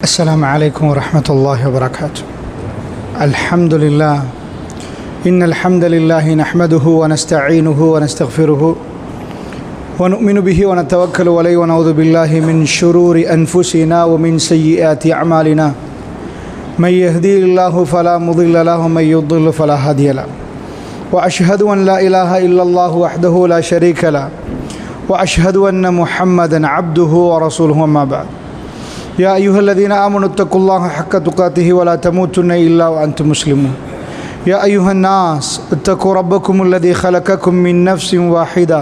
السلام عليكم ورحمة الله وبركاته. الحمد لله. إن الحمد لله نحمده ونستعينه ونستغفره ونؤمن به ونتوكل عليه ونعوذ بالله من شرور أنفسنا ومن سيئات أعمالنا. من يهدي الله فلا مضل له ومن يضلل فلا هادي له. وأشهد أن لا إله إلا الله وحده لا شريك له وأشهد أن محمدا عبده ورسوله. أما بعد. يا أيها الذين آمنوا اتقوا الله حق تقاته ولا تموتن إلا وأنتم مسلمون. يا أيها الناس اتقوا ربكم الذي خلقكم من نفس واحدة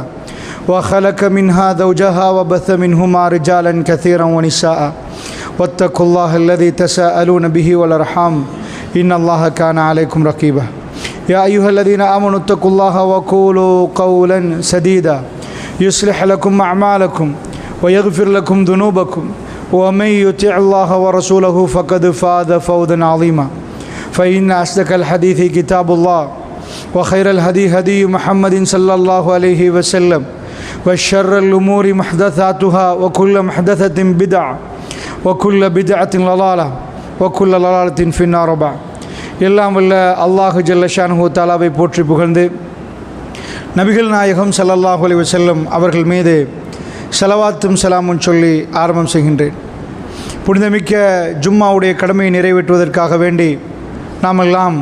وخلق منها زوجها وبث منهما رجالا كثيرا ونساء واتقوا الله الذي تساءلون به والأرحام إن الله كان عليكم رقيبا. يا أيها الذين آمنوا اتقوا الله وقولوا قولا سديدا يصلح لكم أعمالكم ويغفر لكم ذنوبكم ومن يطع الله ورسوله فقد فاز فوزا عظيما. فإن أصدق الحديث كتاب الله وخير الهدي هدي محمد صلى الله عليه وسلم وشر الأمور محدثاتها وكل محدثة بدعة وكل بدعة ضلالة وكل ضلالة في النار. எல்லாம் வல்ல அல்லாஹு ஜல்ல ஷானுஹு தஆலாவை போற்றி புகழ்ந்து நபிகள் நாயகம் ஸல்லல்லாஹு அலைஹி வஸல்லம் அவர்கள் மீது ஸலவாத்தும் சலாமும் சொல்லி ஆரம்பம் செய்கின்றேன். புனிதமிக்க ஜும்மாவுடைய கடமையை நிறைவேற்றுவதற்காக வேண்டி நாமெல்லாம்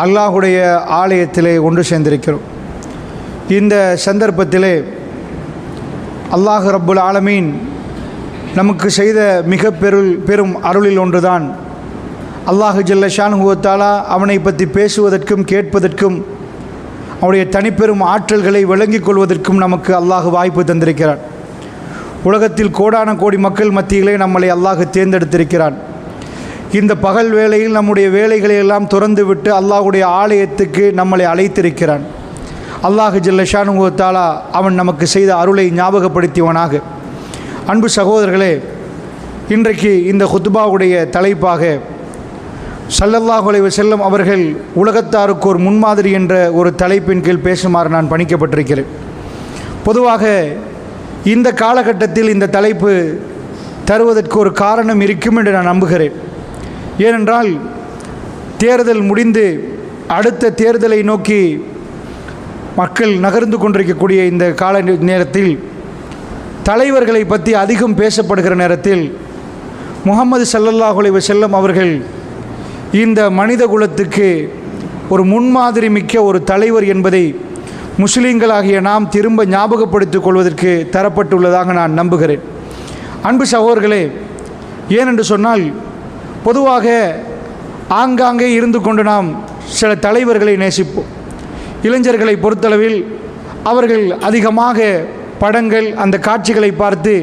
அல்லாஹுடைய ஆலயத்திலே ஒன்று சேர்ந்திருக்கிறோம். இந்த சந்தர்ப்பத்திலே அல்லாஹ் ரப்புல் ஆலமீன் நமக்கு செய்த மிக பெரும் அருளில் ஒன்றுதான் அல்லாஹு ஜல்ல ஷானுஹு தஆலா அவனை பற்றி பேசுவதற்கும் கேட்பதற்கும் அவனுடைய தனிப்பெரும் ஆற்றல்களை விளங்கிக் கொள்வதற்கும் நமக்கு அல்லாஹ் வாய்ப்பு தந்திருக்கிறான். உலகத்தில் கோடான கோடி மக்கள் மத்தியிலே நம்மளை அல்லாஹ் தேர்ந்தெடுத்திருக்கிறான். இந்த பகல் வேளையில் நம்முடைய வேலைகளை எல்லாம் துறந்து விட்டு அல்லாஹுடைய ஆலயத்துக்கு நம்மளை அழைத்திருக்கிறான். அல்லாஹ் ஜல்ல ஷானுஹு தஆலா அவன் நமக்கு செய்த அருளை ஞாபகப்படுத்தியவனாக. அன்பு சகோதரர்களே, இன்றைக்கு இந்த குத்பாவுடைய தலைப்பாக ஸல்லல்லாஹு அலைஹி வஸல்லம் அவர்கள் உலகத்தாருக்கு ஒரு முன்மாதிரி என்ற ஒரு தலைப்பின் கீழ் பேசுமாறு நான் பணிக்கப்பட்டிருக்கிறேன். பொதுவாக இந்த காலகட்டத்தில் இந்த தலைப்பு தருவதற்கு ஒரு காரணம் இருக்கும் என்று நான் நம்புகிறேன். ஏனென்றால் தேர்தல் முடிந்து அடுத்த தேர்தலை நோக்கி மக்கள் நகர்ந்து கொண்டிருக்கக்கூடிய இந்த கால நேரத்தில் தலைவர்களை பற்றி அதிகம் பேசப்படுகிற நேரத்தில் முஹம்மது ஸல்லல்லாஹு அலைஹி வஸல்லம் அவர்கள் இந்த மனித குலத்துக்கு ஒரு முன்மாதிரி மிக்க ஒரு தலைவர் என்பதை முஸ்லீம்களாகிய நாம் திரும்ப ஞாபகப்படுத்திக் கொள்வதற்கு தரப்பட்டுள்ளதாக நான் நம்புகிறேன். அன்பு சகோதரர்களே, ஏனென்று சொன்னால் பொதுவாக ஆங்காங்கே இருந்து கொண்டு நாம் சில தலைவர்களை நேசிப்போம். இளைஞர்களை பொறுத்தளவில் அவர்கள் அதிகமாக படங்கள் அந்த காட்சிகளை பார்த்து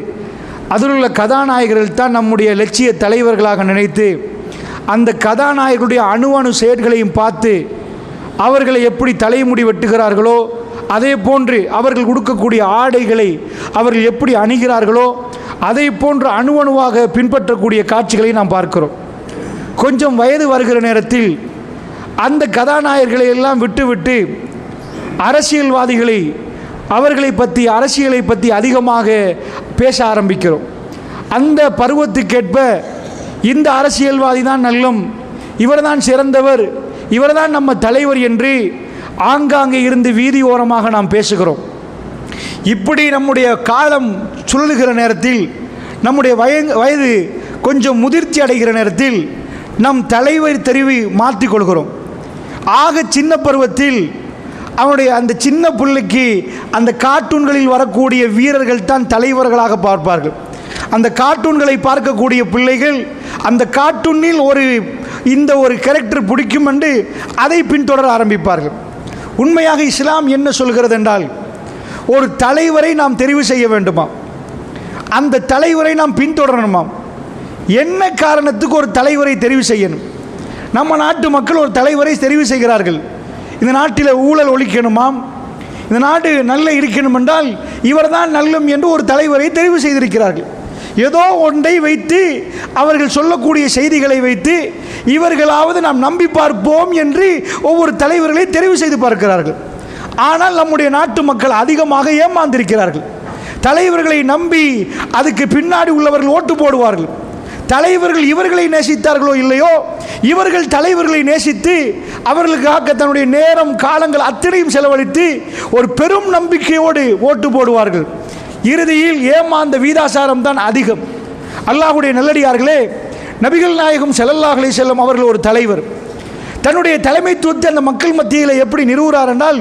அதில் உள்ள கதாநாயகர்கள் தான் நம்முடைய லட்சிய தலைவர்களாக நினைத்து அந்த கதாநாயகருடைய அணு செயல்களையும் பார்த்து அவர்களை எப்படி தலைமுடி வெட்டுகிறார்களோ அதே போன்று அவர்கள் கொடுக்கக்கூடிய ஆடைகளை அவர்கள் எப்படி அணிகிறார்களோ அதை போன்று அணுவாக பின்பற்றக்கூடிய காட்சிகளை நாம் பார்க்கிறோம். கொஞ்சம் வயது வருகிற நேரத்தில் அந்த கதாநாயகர்களை எல்லாம் விட்டுவிட்டு அரசியல்வாதிகளை அவர்களை பற்றி அரசியலை பற்றி அதிகமாக பேச ஆரம்பிக்கிறோம். அந்த பருவத்துக்கேற்ப இந்த அரசியல்வாதி தான் நல்லம், இவர்தான் சிறந்தவர், இவர்தான் நம்ம தலைவர் என்று ஆங்காங்கே இருந்து வீதி ஓரமாக நாம் பேசுகிறோம். இப்படி நம்முடைய காலம் சுழலுகிற நேரத்தில் நம்முடைய வயது கொஞ்சம் முதிர்ச்சி அடைகிற நேரத்தில் நம் தலைவர் தெரிவி மாற்றிக்கொள்கிறோம். ஆக சின்ன பருவத்தில் அவனுடைய அந்த சின்ன பிள்ளைக்கு அந்த கார்ட்டூன்களில் வரக்கூடிய வீரர்கள் தான் தலைவர்களாக பார்ப்பார்கள். அந்த கார்ட்டூன்களை பார்க்கக்கூடிய பிள்ளைகள் அந்த கார்ட்டூனில் இந்த ஒரு கேரக்டர் பிடிக்கும் என்று அதை பின்தொடர ஆரம்பிப்பார்கள். உண்மையாக இஸ்லாம் என்ன சொல்கிறது என்றால், ஒரு தலைவரை நாம் தெரிவு செய்ய வேண்டுமா, அந்த தலைவரை நாம் பின்தொடரணுமா? என்ன காரணத்துக்கு ஒரு தலைவரை தெரிவு செய்யணும்? நம்ம நாட்டு மக்கள் ஒரு தலைவரை தெரிவு செய்கிறார்கள். இந்த நாட்டில் ஊழல் ஒழிக்கணுமாம், இந்த நாடு நல்ல இருக்கணும் என்றால் இவர் தான் நல்லம் என்று ஒரு தலைவரை தெரிவு செய்திருக்கிறார்கள். ஏதோ ஒன்றை வைத்து அவர்கள் சொல்லக்கூடிய செய்திகளை வைத்து இவர்களாவது நாம் நம்பி பார்ப்போம் என்று ஒவ்வொரு தலைவர்களை தெரிவு செய்து பார்க்கிறார்கள். ஆனால் நம்முடைய நாட்டு மக்கள் அதிகமாக ஏமாந்திருக்கிறார்கள். தலைவர்களை நம்பி அதுக்கு பின்னாடி உள்ளவர்கள் ஓட்டு போடுவார்கள். தலைவர்கள் இவர்களை நேசித்தார்களோ இல்லையோ, இவர்கள் தலைவர்களை நேசித்து அவர்களுக்காக தன்னுடைய நேரம் காலங்கள் அத்தனையும் செலவழித்து ஒரு பெரும் நம்பிக்கையோடு ஓட்டு போடுவார்கள். இறுதியில் ஏமாந்த வீதாசாரம் தான் அதிகம். அல்லாஹ்வுடைய நல்லடியார்களே, நபிகள் நாயகம் ஸல்லல்லாஹு அலைஹி வஸல்லம் அவர்கள் ஒரு தலைவர். தன்னுடைய தலைமைத்துவத்தை அந்த மக்கள் மத்தியில் எப்படி நிறுவுறார் என்றால்,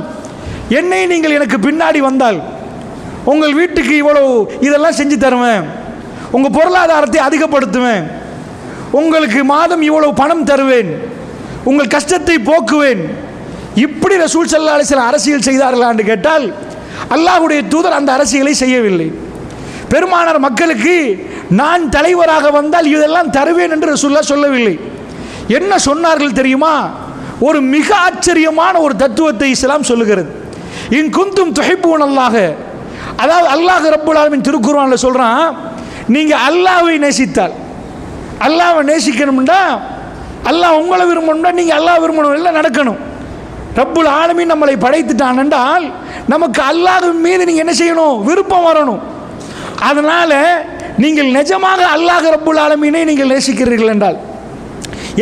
என்னை நீங்கள் எனக்கு பின்னாடி வந்தால் உங்கள் வீட்டுக்கு இவ்வளவு இதெல்லாம் செஞ்சு தருவேன், உங்கள் பொருளாதாரத்தை அதிகப்படுத்துவேன், உங்களுக்கு மாதம் இவ்வளவு பணம் தருவேன், உங்கள் கஷ்டத்தை போக்குவேன். இப்படி ரசூல் ஸல்லல்லாஹு அலைஹி வஸல்லம் அரசியல் செய்தார்களா என்று கேட்டால், அல்லாஹ்வுடைய தூதர் அந்த அரசியலை செய்யவில்லை. பெருமானார் மக்களுக்கு நான் தலைவராக வந்தால் இதெல்லாம் தருவேன் என்று ரசூலுல்லாஹ் சொல்லவில்லை. என்ன சொன்னார்கள் தெரியுமா? ஒரு மிக ஆச்சரியமான ஒரு தத்துவத்தை இஸ்லாம் சொல்லுகிறது. இன் குந்தும் துஹிப்பூனல்லாஹ, அதாவது அல்லாஹ் ரப்புல் ஆலமீன் திருக்குர்ஆனில் சொல்றான், நீங்க அல்லாஹ்வை நேசித்தால், அல்லாஹ்வை நேசிக்கணும்னா, அல்லாஹ் உங்களை விரும்பணும்னா நீங்க அல்லாஹ் விரும்பணும், எல்லாம் நடக்கணும். ரப்புல் ஆலமீன் நம்மளை படைத்துட்டான் என்றால் நமக்கு அல்லாஹ்வின் மீது நீங்க என்ன செய்யணும்? விருப்பம் வரணும். அதனால நீங்கள் நிஜமாக அல்லாஹ் ரப்புல் ஆலமீனை நீங்கள் நேசிக்கிறீர்கள் என்றால்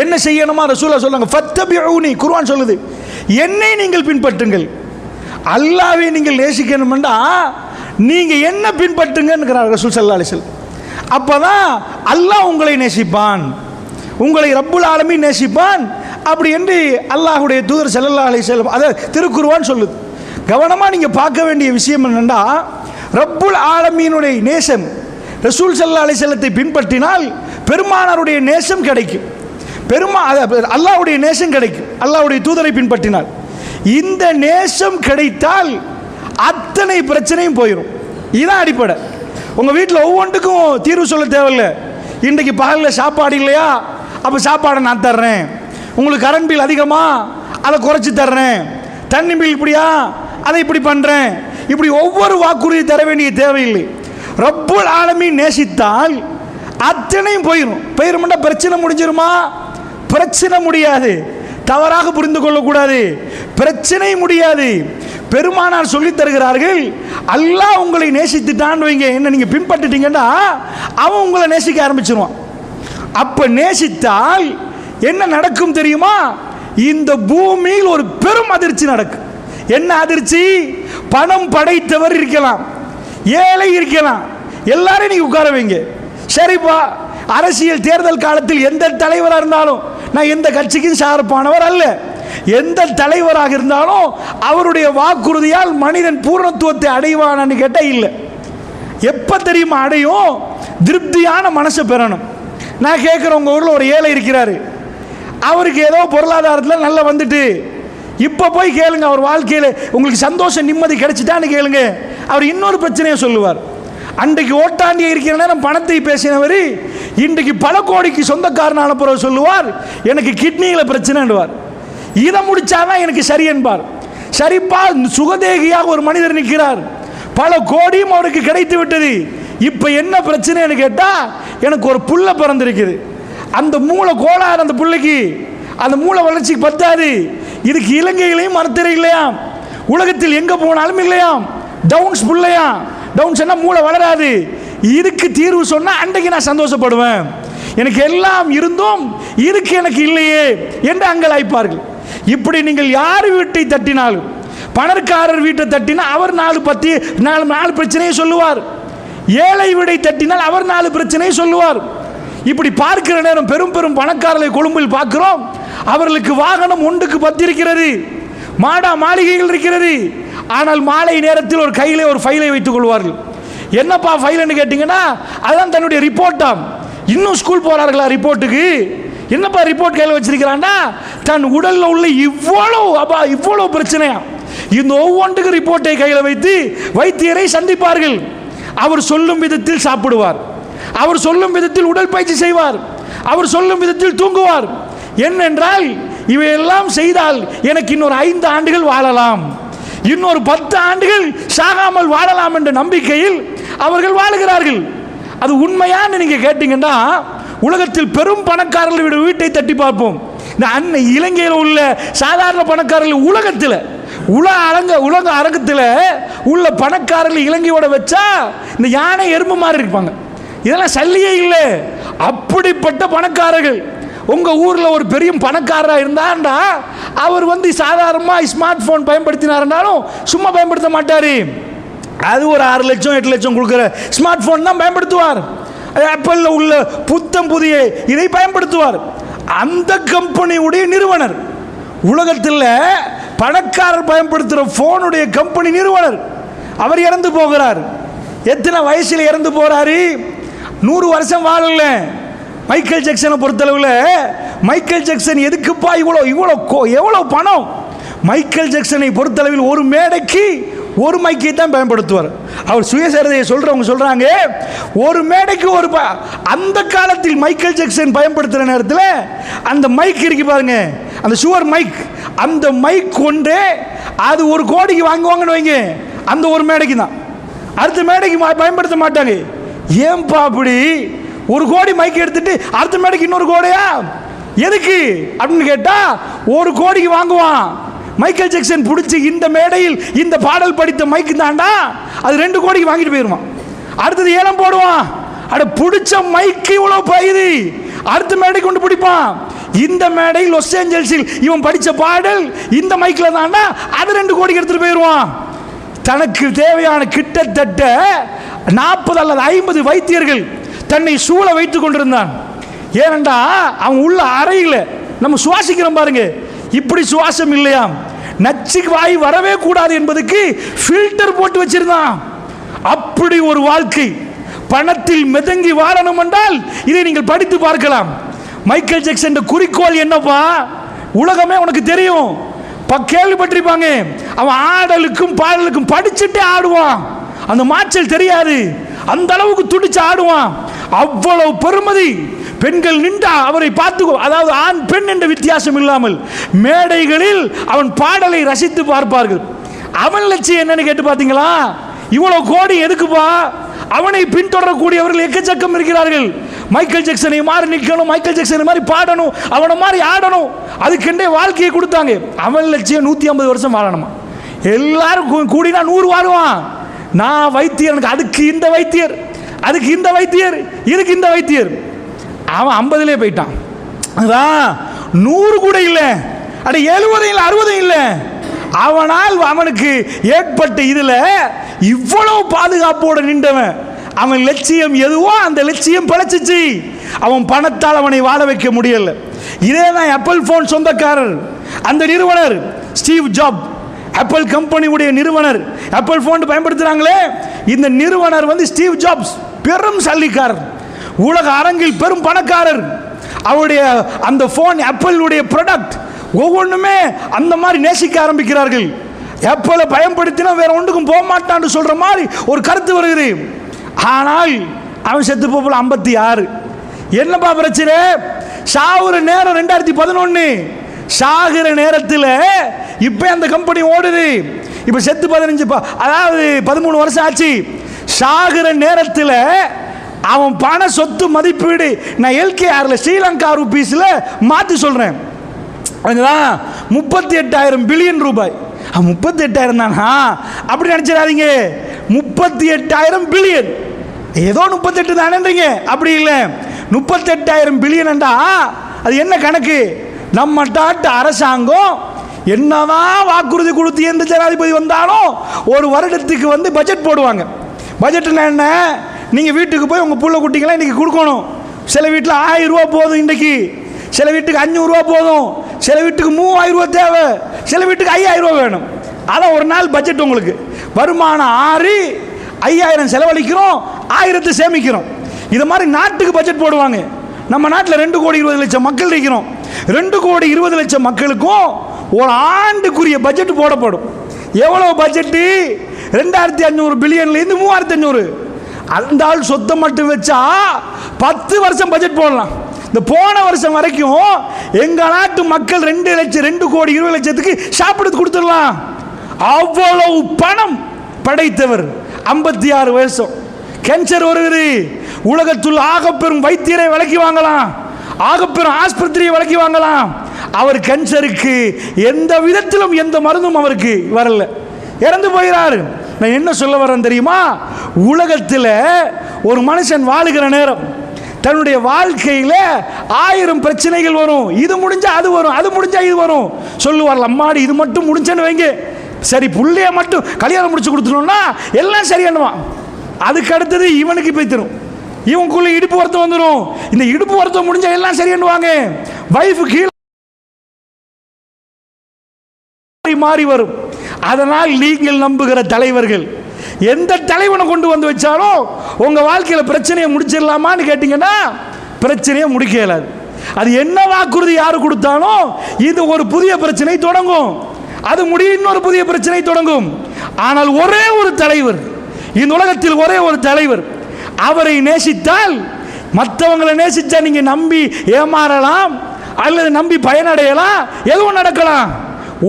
என்ன செய்யணுமா? ரசூலுல்லாஹ் சொல்றாங்க, ஃபத்தபிஊனி, குர்ஆன் சொல்லுது, என்னை நீங்கள் பின்பற்றுங்கள். அல்லாஹ்வை நீங்கள் நேசிக்கணும்னா நீங்க என்ன பின்பற்றுங்கன்றார் ரசூல் ஸல்லல்லாஹு அலைஹி வஸல்லம். அப்பதான் அல்லாஹ் உங்களை நேசிப்பான், உங்களை ரப்புல் ஆலமீன் நேசிப்பான். அப்படி என்று அல்லாஹ்வுடைய தூதர் ஸல்லல்லாஹு அலைஹி வஸல்லம் அதை திருக்குர்ஆன் சொல்லுது. கவனமாக நீங்கள் பார்க்க வேண்டிய விஷயம் என்னென்னா, ரப்புல் ஆலமீனுடைய நேசம் ரசூல் ஸல்லல்லாஹு அலைஹி வஸல்லத்தை பின்பற்றினால் பெருமானாருடைய நேசம் கிடைக்கும், அல்லாஹ்வுடைய நேசம் கிடைக்கும். அல்லாஹ்வுடைய தூதரை பின்பற்றினால் இந்த நேசம் கிடைத்தால் அத்தனை பிரச்சனையும் போயிடும். இதுதான் அடிப்படை. உங்கள் வீட்டில் ஒவ்வொன்றுக்கும் தீர்வு சொல்ல தேவையில்லை. இன்றைக்கு பகலில் சாப்பாடு இல்லையா, அப்போ சாப்பாடை நான் தர்றேன். உங்களுக்கு கரண்ட் பில் அதிகமா, அதை குறைச்சி தர்றேன். தண்ணி பில் இப்படியா, அதை இப்படி பண்ணுறேன். இப்படி ஒவ்வொரு வாக்குறுதி தர வேண்டிய தேவையில்லை. ரப்புல் ஆலமீன் நேசித்தால் அத்தனையும் போயிடும்னா பிரச்சனை முடிஞ்சிருமா? பிரச்சனை முடியாது. தவறாக புரிந்து கொள்ளக்கூடாது, பிரச்சனை முடியாது. பெருமானார் சொல்லி தருகிறார்கள், அல்லாஹ் உங்களை நேசித்துட்டான்னு வைங்க, என்ன நீங்கள் பின்பற்றிட்டீங்கன்னா அவன் உங்களை நேசிக்க ஆரம்பிச்சிருவான். அப்போ நேசித்தால் என்ன நடக்கும் தெரியுமா? இந்த பூமியில் ஒரு பெரும் அதிர்ச்சி நடக்கும். என்ன அதிர்ச்சி? பணம் படைத்தவர் இருக்கலாம், ஏழை இருக்கலாம், எல்லாரையும் நீங்க உட்கார வைங்க. சரிப்பா, அரசியல் தேர்தல் காலத்தில் எந்த தலைவராக இருந்தாலும், நான் எந்த கட்சிக்கும் சார்பானவர் அல்ல, எந்த தலைவராக இருந்தாலும் அவருடைய வாக்குறுதியால் மனிதன் பூர்ணத்துவத்தை அடைவானான்னு கேட்டால் இல்லை. எப்போ தெரியுமா அடையும்? திருப்தியான மனசை பெறணும். நான் கேட்குறேன், உங்கள் ஊரில் ஒரு ஏழை இருக்கிறாரு, அவருக்கு ஏதோ பொருளாதாரத்தில் நல்லா வந்துட்டு, இப்போ போய் கேளுங்க, அவர் வாழ்க்கையில் உங்களுக்கு சந்தோஷம் நிம்மதி கிடைச்சிட்டான்னு கேளுங்க, அவர் இன்னொரு பிரச்சனையை சொல்லுவார். அன்றைக்கு ஓட்டாண்டியை இருக்கிற நேரம் பணத்தை பேசினவர் இன்றைக்கு பல கோடிக்கு சொந்தக்காரனான பிறகு சொல்லுவார், எனக்கு கிட்னியில் பிரச்சனைன்னுவார். இதை முடிச்சாதான் எனக்கு சரி என்பார். சரிப்பா, சுகதேகியாக ஒரு மனிதர் நிற்கிறார், பல கோடியும் அவருக்கு கிடைத்து விட்டது, இப்போ என்ன பிரச்சனைன்னு கேட்டால், எனக்கு ஒரு புள்ள பிறந்திருக்குது, அந்த மூளை கோளாறு, அந்த பிள்ளைக்கு அந்த மூளை வளர்ச்சிக்கு பத்தாது, இதுக்கு இலங்கையிலையும் மருத்துவ இல்லையாம், உலகத்தில் எங்கே போனாலும் இல்லையாம், டவுன்ஸ் பிள்ளையா, டவுன்ஸ் என்ன மூளை வளராது, இதுக்கு தீர்வு சொன்னால் அன்றைக்கு நான் சந்தோஷப்படுவேன். எனக்கு எல்லாம் இருந்தும் இதுக்கு எனக்கு இல்லையே என்று அங்கலாய்ப்பார்கள். இப்படி நீங்கள் யார் வீட்டை தட்டினாலும், பணக்காரர் வீட்டை தட்டினா அவர் நாலு பிரச்சனையை சொல்லுவார், ஏழை வீடை தட்டினால் அவர் 4 பிரச்சனையை சொல்லுவார். இப்படி பார்க்கிற நேரம் பெரும் பெரும் பணக்காரர்களை கொழும்பில் பார்க்கிறோம், அவர்களுக்கு வாகனம் 1க்கு 10 இருக்கிறது, மாடா மாளிகைகள் இருக்கிறது. ஆனால் மாலை நேரத்தில் ஒரு கையிலே ஒரு ஃபைலை வைத்துக் கொள்வார்கள். என்னப்பா ஃபைல்னு கேட்டிங்கன்னா, அதுதான் தன்னுடைய ரிப்போர்ட்டாம். இன்னும் ஸ்கூல் போகிறார்களா ரிப்போர்ட்டுக்கு? என்னப்பா ரிப்போர்ட் கையில் வச்சிருக்கிறான்னா, தன் உடலில் உள்ள இவ்வளோ பிரச்சனையா, இந்த ஒவ்வொன்றுக்கு ரிப்போர்ட்டை கையில் வைத்து வைத்தியரை சந்திப்பார்கள். அவர் சொல்லும் விதத்தில் சாப்பிடுவார், அவர் சொல்லும் விதத்தில் உடற்பயிற்சி செய்வார், அவர் சொல்லும் விதத்தில் தூங்குவார். என்னென்றால், இவையெல்லாம் செய்தால் எனக்கு இன்னொரு 5 ஆண்டுகள் வாழலாம், இன்னொரு 10 ஆண்டுகள் சாகாமல் வாழலாம் என்ற நம்பிக்கையில் அவர்கள் வாழுகிறார்கள். அது உண்மையான்னு நீங்க கேட்டீங்கன்னா, உலகத்தில் பெரும் பணக்காரர்கள் வீட்டை தட்டி பார்ப்போம். இந்த இலங்கையில் உள்ள சாதாரண பணக்காரர்கள் உலகத்தில் உலக அரங்கத்தில் உள்ள பணக்காரர்கள் இலங்கையோட வச்சா இந்த யானை எறும்பு மாதிரி இருப்பாங்க. இதெல்லாம் சல்லியே இல்லை. அப்படிப்பட்ட பணக்காரர்கள். உங்கள் ஊரில் ஒரு பெரிய பணக்காரராக இருந்தாண்டா அவர் வந்து சாதாரணமாக ஸ்மார்ட் ஃபோன் பயன்படுத்தினாருனாலும் சும்மா பயன்படுத்த மாட்டார். அது ஒரு 6 லட்சம் 8 லட்சம் கொடுக்குற ஸ்மார்ட் ஃபோன் தான் பயன்படுத்துவார். ஆப்பிளில் உள்ள புத்தம் புதிய இதை பயன்படுத்துவார். அந்த கம்பெனியுடைய நிறுவனர், உலகத்தில் பணக்காரர் பயன்படுத்துகிற ஃபோனுடைய கம்பெனி நிறுவனர், அவர் இறந்து போகிறார். எத்தனை வயசில் இறந்து போகிறாரு? 100 வருஷம் வாழல. மைக்கேல் ஜாக்சனை பொறுத்தளவில், மைக்கேல் ஜாக்சன் எதுக்குப்பா எவ்வளோ பணம்? மைக்கேல் ஜாக்சனை பொறுத்தளவில் ஒரு மேடைக்கு ஒரு மைக்கை தான் பயன்படுத்துவார். அவர் சுயசரிதையை சொல்கிறவங்க சொல்கிறாங்க, ஒரு மேடைக்கு ஒரு அந்த காலத்தில் மைக்கேல் ஜாக்சன் பயன்படுத்துகிற நேரத்தில் அந்த மைக் இருக்கு பாருங்க, அந்த சுவர் மைக், அந்த மைக் கொண்டு அது 1 கோடிக்கு வாங்குவாங்கன்னு வைங்க, அந்த ஒரு மேடைக்கு தான். அடுத்த மேடைக்கு பயன்படுத்த மாட்டாங்க. ஏன்பா அப்படி? 1 கோடி மைக் எடுத்துட்டு அடுத்த மேடைக்கு இன்னொரு கோடியா எதுக்கு அப்படின்னு கேட்டா 1 கோடிக்கு வாங்குவான். மைக்கேல் ஜாக்சன் பிடிச்சி இந்த மேடையில் இந்த பாடல் படித்த மைக்கு தாண்டா, அது 2 கோடிக்கு வாங்கிட்டு போயிடுவான். அடுத்தது ஏலம் போடுவான். அட பிடிச்ச மைக்கு இவ்வளோ பயிரு, அடுத்த மேடை கொண்டு பிடிப்பான். இந்த மேடை லாஸ் ஏஞ்சல்ஸில் இவன் படித்த பாடல் இந்த மைக்கில் தாண்டா, அது 2 கோடிக்கு எடுத்துட்டு போயிடுவான். தனக்கு தேவையான கிட்டத்தட்ட 40 அல்லது 50 வைத்தியர்கள் தன்னை சூழ வைத்துக் கொண்டிருந்தான். ஏனென்றா அவன் உள்ள அறையில் நம்ம சுவாசிக்கிறோம் பாருங்க, இப்படி சுவாசம் இல்லையாம், நச்சு வாய் வரவே கூடாது என்பதுக்கு ஃபில்டர் போட்டு வச்சிருந்தான். அப்படி ஒரு வாழ்க்கை. பணத்தில் மிதங்கி வாழணும் என்றால் இதை நீங்கள் படித்து பார்க்கலாம். மைக்கேல் ஜாக்சன் குறிக்கோள் என்னப்பா? உலகமே உனக்கு தெரியும், கேள்விப்பட்டிருப்பாங்க. அவன் ஆடலுக்கும் பாடலுக்கும் படிச்சுட்டே ஆடுவான். அந்த மாச்சல் தெரியாது, அந்த அளவுக்கு துடிச்சு ஆடுவான். அவ்வளவு பெருமதி. பெண்கள் நின்றா அவரை பார்த்து, அதாவது ஆண் பெண் என்ற வித்தியாசம் இல்லாமல் மேடைகளில் அவன் பாடலை ரசித்து பார்ப்பார்கள். அவன் லட்சியம் என்னன்னு கேட்டு பார்த்தீங்களா? இவ்வளவு கோடி எதுக்குப்பா? அவனை பின்தொடரக்கூடியவர்கள் எக்கச்சக்கம் இருக்கிறார்கள். மைக்கேல் ஜாக்சனை மாதிரி நிற்கணும், மைக்கேல் ஜாக்சனை மாதிரி பாடணும், அவனை மாதிரி ஆடணும், அதுக்கெண்டே வாழ்க்கையை கொடுத்தாங்க. அவன் லட்சியம் 150 வருஷம் வாழணுமா? எல்லாரும் கூடினா 100 வாழுவான். நான் வைத்தியர், எனக்கு அதுக்கு இந்த வைத்தியர், அதுக்கு இந்த வைத்தியர், இதுக்கு இந்த வைத்தியர். அவன் 50லே போயிட்டான். அதான் 100 கூட இல்லை, அட 70 இல்லை 60 இல்லை. அவனால் அவனுக்கு ஏற்பட்ட இதில் இவ்வளவு பாதுகாப்போடு நின்றவன். அவன் லட்சியம் எதுவோ அந்த லட்சியம் பழச்சிச்சு. அவன் பணத்தால் அவனை வாழ வைக்க முடியல. இதே தான் ஆப்பிள் போன் சொந்தக்காரர், அந்த நிறுவனர் ஸ்டீவ் ஜாப், ஆப்பிள் கம்பெனி உடைய நிறுவனர். ஆப்பிள் போன் பயன்படுத்துறாங்களே, இந்த நிறுவனர் வந்து ஸ்டீவ் ஜாப்ஸ் பெரும் சல்லிக்காரர், உலக அரங்கில் பெரும் பணக்காரர். அவருடைய அந்த போன் ஆப்பிள் உடைய ப்ராடக்ட் ஒவ்வொன்றுமே அந்த மாதிரி நேசிக்க ஆரம்பிக்கிறார்கள். ஆப்பிளை பயன்படுத்தினா வேற ஒன்றுக்கும் போக மாட்டான்னு சொல்ற மாதிரி ஒரு கருத்து வருகிறது. ஆனால் அவன் செத்து போல 56. என்னப்பா பிரச்சனை? சாகுற நேரம் 2011. சாகுற நேரத்தில் இப்போ அந்த கம்பெனி ஓடுது. இப்போ செத்து 15, அதாவது 13 வருஷம் ஆச்சு. சாகுற நேரத்தில் அவன் பண சொத்து மதிப்பீடு நான் LKRல ஸ்ரீலங்கா ரூபீஸில் மாற்றி சொல்கிறேன், 38,000 பில்லியன் ரூபாய். 38,000 தானா? அப்படி நினச்சிடாதீங்க. 38,000 பில்லியன், ஏதோ 38 தானேன்றீங்க, அப்படி இல்லை. 38,000 பில்லியன் என்றா அது என்ன கணக்கு? நம்ம நாட்டு அரசாங்கம் என்னதான் வாக்குறுதி கொடுத்து எந்த ஜனாதிபதி வந்தாலும் ஒரு வருடத்துக்கு வந்து பட்ஜெட் போடுவாங்க. பட்ஜெட்னா என்ன? நீங்கள் வீட்டுக்கு போய் உங்கள் புள்ள குட்டிங்களாம் இன்றைக்கி கொடுக்கணும். சில வீட்டில் 1000 ரூபா போதும் இன்றைக்கி, சில வீட்டுக்கு 500 ரூபா போதும், சில வீட்டுக்கு 3000 ரூபா தேவை, சில வீட்டுக்கு 5000 ரூபா வேணும். அதான் ஒரு நாள் பட்ஜெட். உங்களுக்கு வருமானம் 6, 5000 செலவழிக்கிறோம், 1000 சேமிக்கிறோம். இது மாதிரி நாட்டுக்கு பட்ஜெட் போடுவாங்க. நம்ம நாட்டில் 2,20,00,000 மக்கள் இருக்கிறோம். 2,20,00,000 மக்களுக்கும் ஒரு ஆண்டுக்குரிய பட்ஜெட் போடப்படும். எவ்வளோ பட்ஜெட்டு? 2,500 பில்லியன்லேருந்து 3,500. அந்த ஆள் சொத்தை மட்டும் வச்சா 10 வருஷம் பட்ஜெட் போடலாம். இந்த போன வருஷம் வரைக்கும் எங்கள் நாட்டு மக்கள் 2,20,00,000க்கு சாப்பிடுறது கொடுத்துடலாம். அவ்வளவு பணம் படைத்தவர். 56 வயசு கேன்சர் வருகிறது. உலகத்தில் ஆகப்பெரும் வைத்தியரை விலைக்கு வாங்கலாம், ஆகப்பெரும் ஆஸ்பத்திரியை விலைக்கு வாங்கலாம். அவர் கேன்சருக்கு எந்த விதத்திலும் எந்த மருந்தும் அவருக்கு வரல, இறந்து போகிறார். நான் என்ன சொல்ல வரேன் தெரியுமா? உலகத்தில் ஒரு மனுஷன் வாழுகிற நேரம் தன்னுடைய வாழ்க்கையில் 1000 பிரச்சனைகள் வரும். இது முடிஞ்சா அது வரும், அது முடிஞ்சா இது வரும். சொல்லுவார், அம்மாடி இது மட்டும் முடிஞ்சேன்னு வைங்க, சரி புள்ளைய மட்டும் கல்யாணம் முடிச்சு கொடுத்துட்டோம்னா எல்லாம் சரியானுவான். அதுக்கு அடுத்தது இவனுக்கு போய் தரும், இவனுக்குள்ள இடுப்பு வருத்தம் வந்துடும். இந்த இடுப்பு வருத்தம் முடிஞ்சா எல்லாம் சரியானுவாங்க. வைஃப் கீழே மாறி வரும். அதனால் நீங்கள் நம்புகிற தலைவர்கள் எந்த தலைவனை கொண்டு வந்து வச்சாலும் உங்க வாழ்க்கையில பிரச்சனையை முடிச்சிடலாமான்னு கேட்டீங்கன்னா பிரச்சனையை முடிக்க இயலாது. அது என்ன வாக்குறுதி யாரு கொடுத்தாலும் இது ஒரு புதிய பிரச்சனை தொடங்கும், அது முடிய இன்னொரு புதிய பிரச்சனை தொடங்கும். ஆனால் ஒரே ஒரு தலைவர், இந்த உலகத்தில் ஒரே ஒரு தலைவர், அவரை நேசித்தால் மற்றவங்களை நேசிச்சா நீங்க நம்பி ஏமாறலாம் அல்லது நம்பி பயனடையலாம், எதுவும் நடக்கலாம்.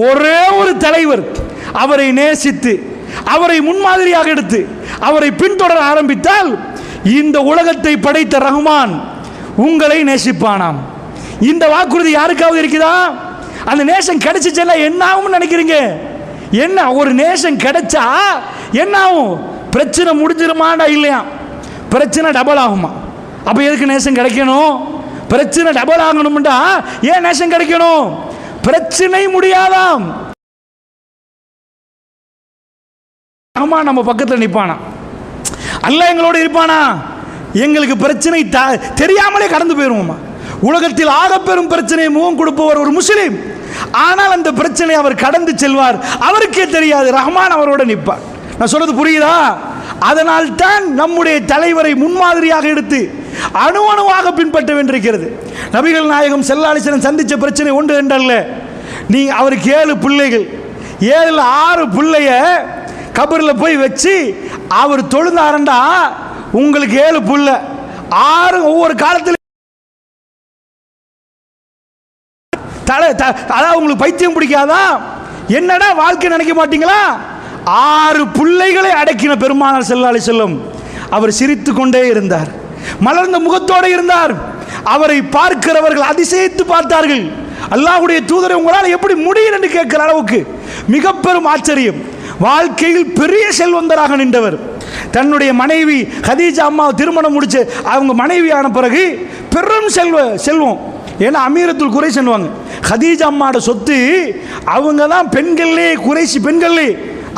ஒரே ஒரு தலைவர், அவரை நேசித்து அவரை முன்மாதிரியாக எடுத்து அவரை பின்தொடர ஆரம்பித்தால் இந்த உலகத்தை படைத்த ரஹ்மான் உங்களை நேசிப்பானாம். இந்த வாக்குறுதி யாருக்காவது இருக்குதா? அந்த நேசம் கிடைச்சிச்சா என்ன ஆகும் நினைக்கிறீங்க? என்ன ஒரு நேசம் கிடைச்சா என்ன ஆகும்? பிரச்சனை முடிஞ்சிருமாண்டா இல்லையா? பிரச்சனை டபுள் ஆகுமா? அப்ப எதுக்கு நேசம் கிடைக்கணும்? பிரச்சனை டபுள் ஆகணும்டா ஏன் நேசம் கிடைக்கணும்? பிரச்சனை முடியாதாம். ஆமா, நம்ம பக்கத்தில் நிற்பானா? அல்லாஹ் எங்களோட இருப்பானா? எங்களுக்கு பிரச்சனை தெரியாமலே கடந்து போயிருவோமா? உலகத்தில் ஆகப்பெரும் பிரச்சனையை முகம் கொடுப்பவர் ஒரு முஸ்லிம். ஆனால் அந்த பிரச்சனை அவர் கடந்து செல்வார், அவருக்கே தெரியாது, ரஹ்மான் அவரோட நிற்பார். நான் சொல்றது புரியுதா? அதனால் தான் நம்முடைய தலைவரை முன்மாதிரியாக எடுத்து அணு அணுவாக பின்பற்ற வேண்டியிருக்கிறது. நபிகள் நாயகம் ஸல்லல்லாஹு அலைஹி வஸல்லம் சந்திச்ச பிரச்சனை ஒன்று என்றல்ல. நீ அவருக்கு 7 பிள்ளைகள், 7ல் 6 பிள்ளைய கபரில் போய் வச்சு அவர் தொழுந்தாரண்டா உங்களுக்கு 7 புள்ள, 6 ஒவ்வொரு காலத்தில் அதாவது உங்களுக்கு பைத்தியம் பிடிக்காதா? என்னடா வாழ்க்கை நினைக்க மாட்டீங்களா? 6 பிள்ளைகளை அடக்கின பெருமானார் ஸல்லல்லாஹு அலைஹி வஸல்லம் அவர் சிரித்து கொண்டே இருந்தார், மலர்ந்த முகத்தோடு இருந்தார். அவரை பார்க்கிறவர்கள் அதிசயித்து பார்த்தார்கள். அல்லாஹ்வுடைய தூதரை உங்களால் எப்படி முடியும் என்று கேட்கிற அளவுக்கு மிக பெரும் ஆச்சரியம். வாழ்க்கையில் பெரிய செல்வந்தராக நின்றவர். தன்னுடைய மனைவி ஹதீஜா அம்மா திருமணம் முடிச்சு அவங்க மனைவியான பிறகு பெரும் செல்வம். ஏன்னா அமீரத்துல் குறைஷ் சொல்லுவாங்க, ஹதீஜா அம்மாவோட சொத்து அவங்க தான் பெண்கள்லே குறைஷி பெண்கள்லே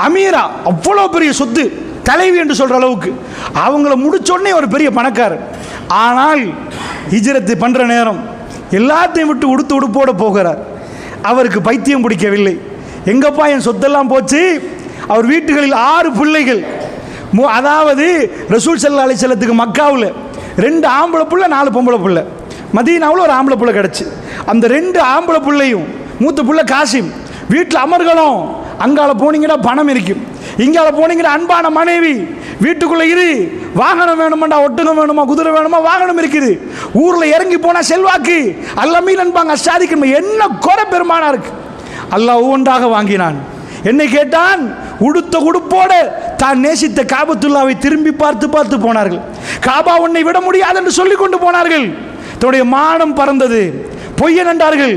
அமீரா, அவ்வளோ பெரிய சொத்து, தலைவி என்று சொல்ற அளவுக்கு அவங்கள முடிச்சோடனே ஒரு பெரிய பணக்காரர். ஆனால் ஹிஜ்ரத்து பண்ற நேரம் எல்லாத்தையும் விட்டு உடுத்து உடுப்போட போகிறார். அவருக்கு பைத்தியம் பிடிக்கவில்லை. எங்கப்பா என் சொத்தெல்லாம் போச்சு? அவர் வீட்டுகளில் 6 பிள்ளைகள், அதாவது ரசூல் ஸல்லல்லாஹு அலைஹி வஸல்லத்துக்கு மக்காவில் 2 ஆம்பளை புள்ள 4 பொம்பளை புள்ள, மதீனாவில் ஒரு ஆம்பளை புள்ள கிடச்சி. அந்த 2 ஆம்பளை புள்ளையும் மூத்த புள்ள காசிம் வீட்டில் அமர்கணும். அங்கால போனீங்கன்னா பணம் இருக்கும், இங்கால போனீங்கன்னா அன்பான மனைவி, வீட்டுக்குள்ள இரு, வாகனம் வேணுமாண்டா, ஒட்டகம் வேணுமா, குதிரை வேணுமா, வாகனம் இருக்குது. ஊர்ல இறங்கி போனா செல்வாக்கு, அல்லமீன் அன்பாங்க அஷாதிக்கு என்ன குறை பெருமானா இருக்கு. அல்லாஹ் ஒவ்வொன்றாக வாங்கினான். என்னை கேட்டான், உடுத்த உடுப்போட தான் நேசித்த காபத்துல்லாவை திரும்பி பார்த்து பார்த்து போனார்கள். காபா உன்னை விட முடியாது என்று சொல்லிக் கொண்டு போனார்கள். தன்னுடைய மானம் பறந்தது. பொய்யன் என்றார்கள்,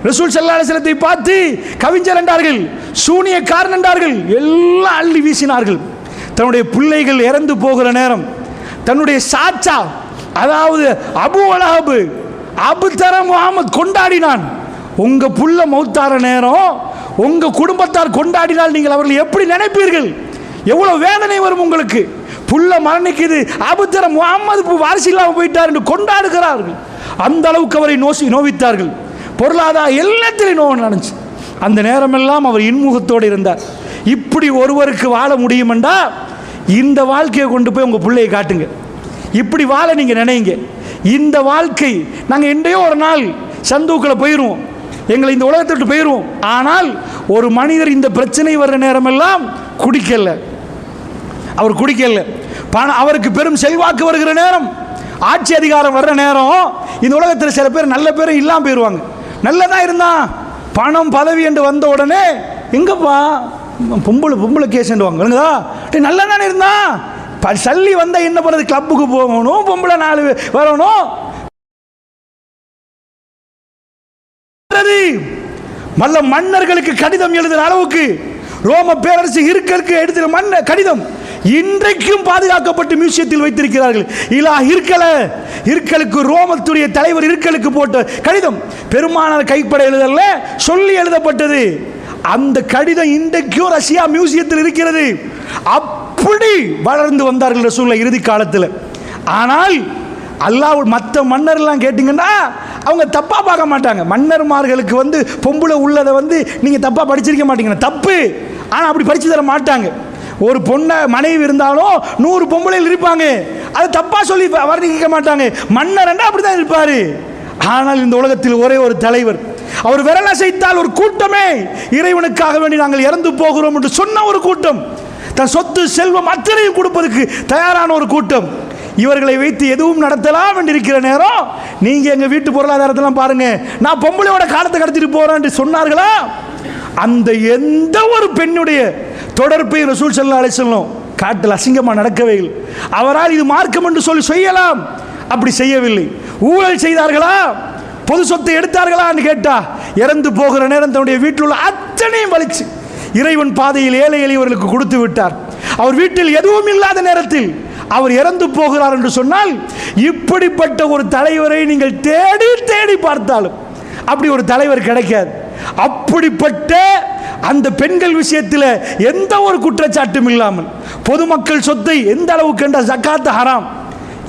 ரசூல் ஸல்லல்லாஹு அலைஹி வஸல்லத்தை பார்த்து கவிஞர் என்றார்கள், சூனியக்காரன் என்றார்கள், எல்லாம் அள்ளி வீசினார்கள். தன்னுடைய பிள்ளைகள் இறந்து போகிற நேரம் தன்னுடைய சாச்சா அதாவது அபு லஹப் அபுதர முஹம்மது கொண்டாடினான். உங்க புள்ள மௌத்தார நேரம் உங்க குடும்பத்தார் கொண்டாடினால் நீங்கள் அவர்கள் எப்படி நினைப்பீர்கள்? எவ்வளவு வேதனை வரும் உங்களுக்கு. புள்ள மரணிக்குது, அபுதர முஹம்மது வாரிசு இல்லாமல் போயிட்டார் என்று கொண்டாடுகிறார்கள். அந்த அளவுக்கு அவரை நோவித்தார்கள். பொருளாதார எல்லாத்திலையும் நோவு நடந்துச்சு. அந்த நேரமெல்லாம் அவர் இன்முகத்தோடு இருந்தார். இப்படி ஒருவருக்கு வாழ முடியுமெண்டா இந்த வாழ்க்கையை கொண்டு போய் உங்கள் பிள்ளையை காட்டுங்க. இப்படி வாழ நீங்கள் நினைங்க. இந்த வாழ்க்கை நாங்கள் என்றையோ ஒரு நாள் சந்தூக்கில் போயிடுவோம், எங்களை இந்த உலகத்தை விட்டு போயிடுவோம். ஆனால் ஒரு மனிதர் இந்த பிரச்சனை வர்ற நேரமெல்லாம் குடிக்கல, அவர் குடிக்கல. அவருக்கு பெரும் செல்வாக்கு வருகிற நேரம், ஆட்சி அதிகாரம் வர்ற நேரம் இந்த உலகத்தில் சில பேர் நல்ல பேரும் இல்லாமல் போயிடுவாங்க. நல்லதான் இருந்தான், பணம் பதவி என்று வந்த உடனே எங்கப்பா பொம்பளை கேஸ்வாங்க, நல்லா தானே இருந்தான், சல்லி வந்தா என்ன பண்ணுறது, கிளப்புக்கு போகணும், பொம்பளை 4 வரணும். மல்ல மன்னர்களுக்கு கடிதம் எழுதுற அளவுக்கு ரோம பேரரசு இருக்கலுக்கு எழுதுற கடிதம் இன்றைக்கும் பாதுகாக்கப்பட்டு மியூசியத்தில் வைத்திருக்கிறார்கள். இலா இருக்கலுக்கு ரோமத்துடைய தலைவர் இருக்கலுக்கு போட்ட கடிதம் பெருமானார் கைப்பட எழுதல, சொல்லி எழுதப்பட்டது. அந்த கடிதம் இன்றைக்கும் ரஷ்யா மியூசியத்தில் இருக்கிறது. அப்படி வளர்ந்து வந்தார்கள் ரசூலுல்லாஹ் இறுதி காலத்தில். ஆனால் அல்லாஹ் மற்ற மன்னர்லாம் கேட்டிங்கன்னா அவங்க தப்பாக பார்க்க மாட்டாங்க. மன்னர்மார்களுக்கு பொம்பளை உள்ளதை நீங்கள் தப்பாக படிச்சிருக்க மாட்டீங்க, தப்பு. ஆனால் அப்படி படித்து தர மாட்டாங்க. ஒரு பொண்ணை மனைவி இருந்தாலும் 100 பொம்பளைகள் இருப்பாங்க, அது தப்பாக சொல்லி வர்ணிக்க மாட்டாங்க. மன்னர்ண்டா அப்படி தான் இருப்பார். ஆனால் இந்த உலகத்தில் ஒரே ஒரு தலைவர், அவர் விரல் அசைத்தால் ஒரு கூட்டமே இறைவனுக்காக வேண்டி நாங்கள் இறந்து போகிறோம் என்று சொன்ன ஒரு கூட்டம், தன் சொத்து செல்வம் அத்தனையும் கொடுப்பதற்கு தயாரான ஒரு கூட்டம். இவர்களை வைத்து எதுவும் நடத்தலாம் என்று இருக்கிற நேரம் நீங்கள் எங்கள் வீட்டு பொருளாதாரத்தெல்லாம் பாருங்க, நான் பொம்பளையோட காலத்தை கடத்திட்டு போறேன் என்று சொன்னார்களா? அந்த எந்த ஒரு பெண்ணுடைய தொடர்பை ரசூல் ஸல்லல்லாஹு அலைஹி வஸல்லம் காட்டில் அசிங்கமாக நடக்கவே இல்லை. அவரால் இது மார்க்கம் என்று சொல்லி செய்யலாம், அப்படி செய்யவில்லை. ஊழல் செய்தார்களா? பொது சொத்தை எடுத்தார்களா என்று கேட்டா, இறந்து போகிற நேரம் தன்னுடைய வீட்டில் உள்ள அத்தனையும் வலிச்சு இறைவன் பாதையில் ஏழை எளியவர்களுக்கு கொடுத்து விட்டார். அவர் வீட்டில் எதுவும் இல்லாத நேரத்தில் அவர் இறந்து போகிறார் என்று சொன்னால், இப்படிப்பட்ட ஒரு தலைவரை நீங்கள் தேடி தேடி பார்த்தாலும் அப்படி ஒரு தலைவர் கிடைக்காது. அப்படிப்பட்ட அந்த பெண்கள் விஷயத்தில் எந்த ஒரு குற்றச்சாட்டும் இல்லாமல் பொதுமக்கள் சொத்தை எந்த அளவுக்கு என்ற ஜக்காத் ஹராம்,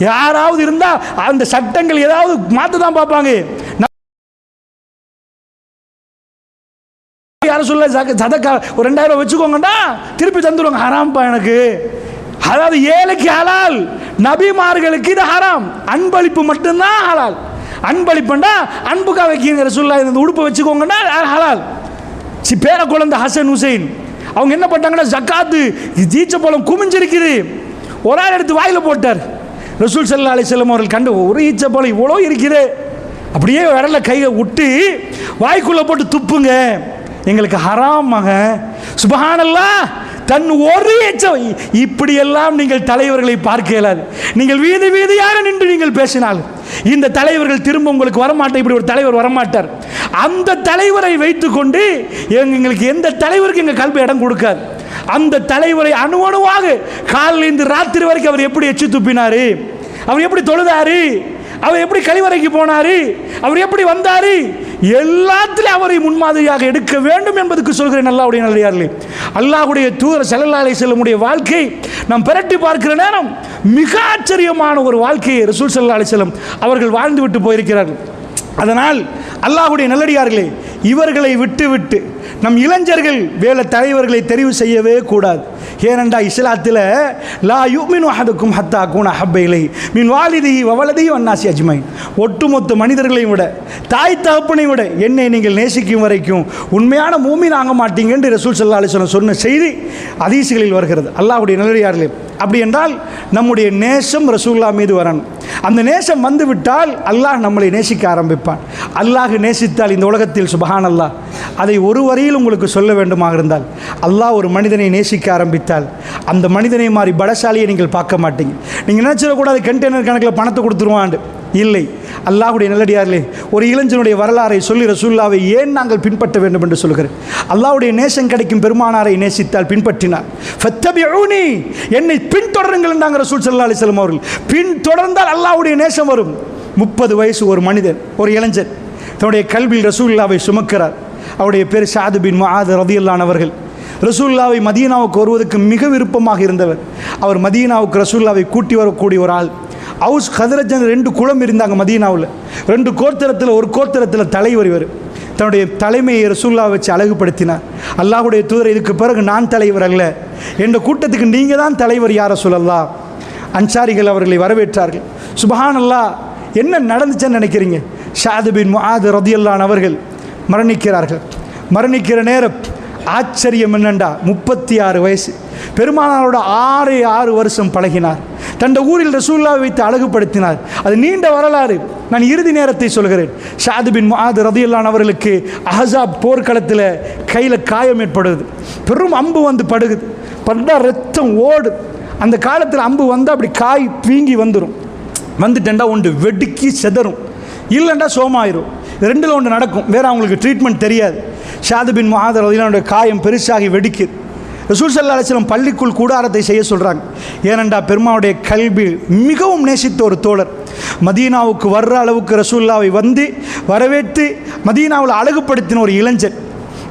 யாராவது இருந்தா அந்த சட்டங்கள் ஏதாவது மாற்ற தான் பார்ப்பாங்க. யாரும் சொல்ல சதக்கா ஒரு 2000 வச்சுக்கோங்கடா, திருப்பி தந்துருவாங்க, ஹராம்பா எனக்கு. அதாவது ஏழைக்கு ஹலால், நபிமார்களுக்கு இது ஹராம். அன்பளிப்பு மட்டும்தான் ஹலால். அன்பளிப்புண்டா அன்புக்காக வைக்கிற சொல்ல இந்த உடுப்பை வச்சுக்கோங்கன்னா ஹலால். பேர குழந்தை ஹசன் ஹுசைன் அவங்க என்ன பண்ணாங்கன்னா, ஜக்காத்து ஜீச்ச பழம் குமிஞ்சிருக்குது, ஒரு ஆள் எடுத்து வாயில போட்டார். ரசூல் ஸல்லல்லாஹு அலைஹி வஸல்லம் அவர்கள் கண்டு, ஒரு ஈச்ச பழம் இவ்வளோ இருக்குது, அப்படியே விரல கையை விட்டு வாய்க்குள்ள போட்டு துப்புங்க, எங்களுக்கு ஹராம் மகன். சுப்ஹானல்லாஹ், தன் ஒரு எச்சம். இப்படியெல்லாம் நீங்கள் தலைவர்களை பார்க்க இயலாது. நீங்கள் வீதி வீதியாக நின்று நீங்கள் பேசினால் இந்த தலைவர்கள் திரும்ப உங்களுக்கு வரமாட்டார். இப்படி ஒரு தலைவர் வரமாட்டார். அந்த தலைவரை வைத்துக்கொண்டு எங்களுக்கு எந்த தலைவருக்கு எங்கள் கல்வி இடம் கொடுக்காது. அந்த தலைவரை அணுவணுவாக காலையிலிருந்து ராத்திரி வரைக்கும் அவர் எப்படி எச்சி துப்பினாரு, அவர் எப்படி தொழுதாரு, அவர் எப்படி கழிவறைக்கு போனாரு, அவர் எப்படி வந்தாரு, எல்லாத்திலும் அவரை முன்மாதிரியாக எடுக்க வேண்டும் என்பதற்கு சொல்கிறேன். அல்லாஹ்வுடைய நல்லடியார்களே, அல்லாஹ்வுடைய தூதர் ஸல்லல்லாஹு அலைஹி வஸல்லம் வாழ்க்கை நாம் பிரட்டி பார்க்கிற நேரம் மிக ஆச்சரியமான ஒரு வாழ்க்கையை ரசூல் ஸல்லல்லாஹு அலைஹி வஸல்லம் அவர்கள் வாழ்ந்து விட்டு போயிருக்கிறார்கள். அதனால் அல்லாஹ்வுடைய நல்லடியார்களே, இவர்களை விட்டு நம் இளைஞர்கள் வேலை தலைவர்களை தெரிவு செய்யவே கூடாது. ஏனென்றா இஸ்லாத்தில் லா யுமினு அஹதுக்கும் ஹத்தா கூன ஹப்ப இலைஹி மின் வாலிதிஹி வ வலதிஹி வன்னாசி அஜ்மைன். ஒட்டுமொத்த மனிதர்களையும் விட, தாய் தகப்பனை விட என்னை நீங்கள் நேசிக்கும் வரைக்கும் உண்மையான மூமின் ஆக மாட்டீங்க என்று ரசூல் ஸல்லல்லாஹு அலைஹி வஸல்லம் சொன்ன செய்தி ஹதீஸ்களில் வருகிறது. அல்லாஹ்வுடைய நல்லடியார்களே, அப்படி என்றால் நம்முடைய நேசம் ரசூலுல்லாஹ் மீது வரணும். அந்த நேசம் வந்து விட்டால் அல்லாஹ் நம்மளை நேசிக்க ஆரம்பிப்பான். அல்லாஹ் நேசித்தால் இந்த உலகத்தில் சுப்ஹானல்லாஹ், அதை ஒரு வரியில் உங்களுக்கு சொல்ல வேண்டுமாக இருந்தால், அல்லாஹ் ஒரு மனிதனை நேசிக்க ஆரம்பித்தால் அந்த மனிதனை மாதிரி பலசாலியை நீங்கள் பார்க்க மாட்டீங்க. நீங்கள் நினச்சிடக்கூடாது கண்டெய்னர் கணக்கில் பணத்தை கொடுத்துருவான், இல்லை. அல்லாஹ்வுடைய நல்லடியார்களே, ஒரு இளைஞனுடைய வரலாறை சொல்லி ரசூலுல்லாவை ஏன் நாங்கள் பின்பற்ற வேண்டும் என்று சொல்கிறேன். அல்லாஹ்வுடைய நேசம் கிடைக்கும் பெருமானாரை நேசித்தால் பின்பற்றினார். ஃபத்தபிஊனி, என்னை பின்தொடருங்கள் என்றாங்க ரசூல் ஸல்லல்லாஹு அலைஹி வஸல்லம் அவர்கள். பின்தொடர்ந்தால் அல்லாஹ்வுடைய நேசம் வரும். 30 வயசு ஒரு மனிதன், ஒரு இளைஞன் தன்னுடைய கல்வியில் ரசூலுல்லாவை சுமக்கிறார். அவருடைய பேர் ஸஅத் பின் முஆத் ரலியல்லாஹு அன்ஹு அவர்கள். ரசூலுல்லாவை மதீனாவுக்கு வருவதற்கு மிக விருப்பமாக இருந்தவர். அவர் மதீனாவுக்கு ரசூலுல்லாவை கூட்டி வரக்கூடிய ஒரு ஆள். அவுஸ் கத்ரஜ் 2 குலம் இருந்தாங்க மதீனாவில். 2 கோத்திரத்தில் ஒரு கோத்திரத்தில் தலைவர் இவர். தன்னுடைய தலைமையை ரசூலுல்லாவை வச்சு அழகுபடுத்தினார். அல்லாஹ்வுடைய தூதர், இதுக்கு பிறகு நான் தலைவர் அல்ல, என்ற கூட்டத்துக்கு நீங்கள் தான் தலைவர் யா ரசூலல்லாஹ். அன்சாரிகள் அவர்களை வரவேற்றார்கள். சுப்ஹானல்லாஹ், என்ன நடந்துச்சுன்னு நினைக்கிறீங்க? ஸஅத் பின் முஆத் ரலியல்லாஹு அன்ஹு அவர்கள் மரணிக்கிறார்கள். மரணிக்கிற நேரம் ஆச்சரியம் என்னண்டா, 36 வயசு. பெருமானாரோட 6 வருஷம் பழகினார். தன் ஊரில் ரசூலுல்லாவை வைத்து அழகுபடுத்தினார். அது நீண்ட வரலாறு. நான் இறுதி நேரத்தை சொல்கிறேன். ஸஅத் பின் முஆத் ரலியல்லாஹு அன்ஹு அவர்களுக்கு அஹஸாப் போர்க்களத்தில் கையில் காயம் ஏற்படுது. பெரும் அம்பு வந்து படுகுது. பட்டா ரத்தம் ஓடு. அந்த காலத்தில் அம்பு வந்தால் அப்படி காய் வீங்கி வந்துடும். வந்துட்டேன்டா ஒன்று வெடுக்கி செதறும், இல்லைண்டா சோமாயிரும். 2ல் ஒன்று நடக்கும். வேறு அவங்களுக்கு ட்ரீட்மெண்ட் தெரியாது. ஸஅத் பின் முஆத் ரலியல்லாஹு அன்ஹு காயம் பெருசாகி வெடிக்குது. ரசூல் ஸல்லல்லாஹு அலைஹி வஸல்லம் பள்ளிக்குள் கூடாரத்தை செய்ய சொல்கிறாங்க. ஏனென்றா பெருமானுடைய கல்வி மிகவும் நேசித்த ஒரு தோழர் மதீனாவுக்கு வர்ற அளவுக்கு ரசூலுல்லாவை வந்து வரவேற்று மதீனாவில் அழகுபடுத்தின ஒரு இளைஞர்.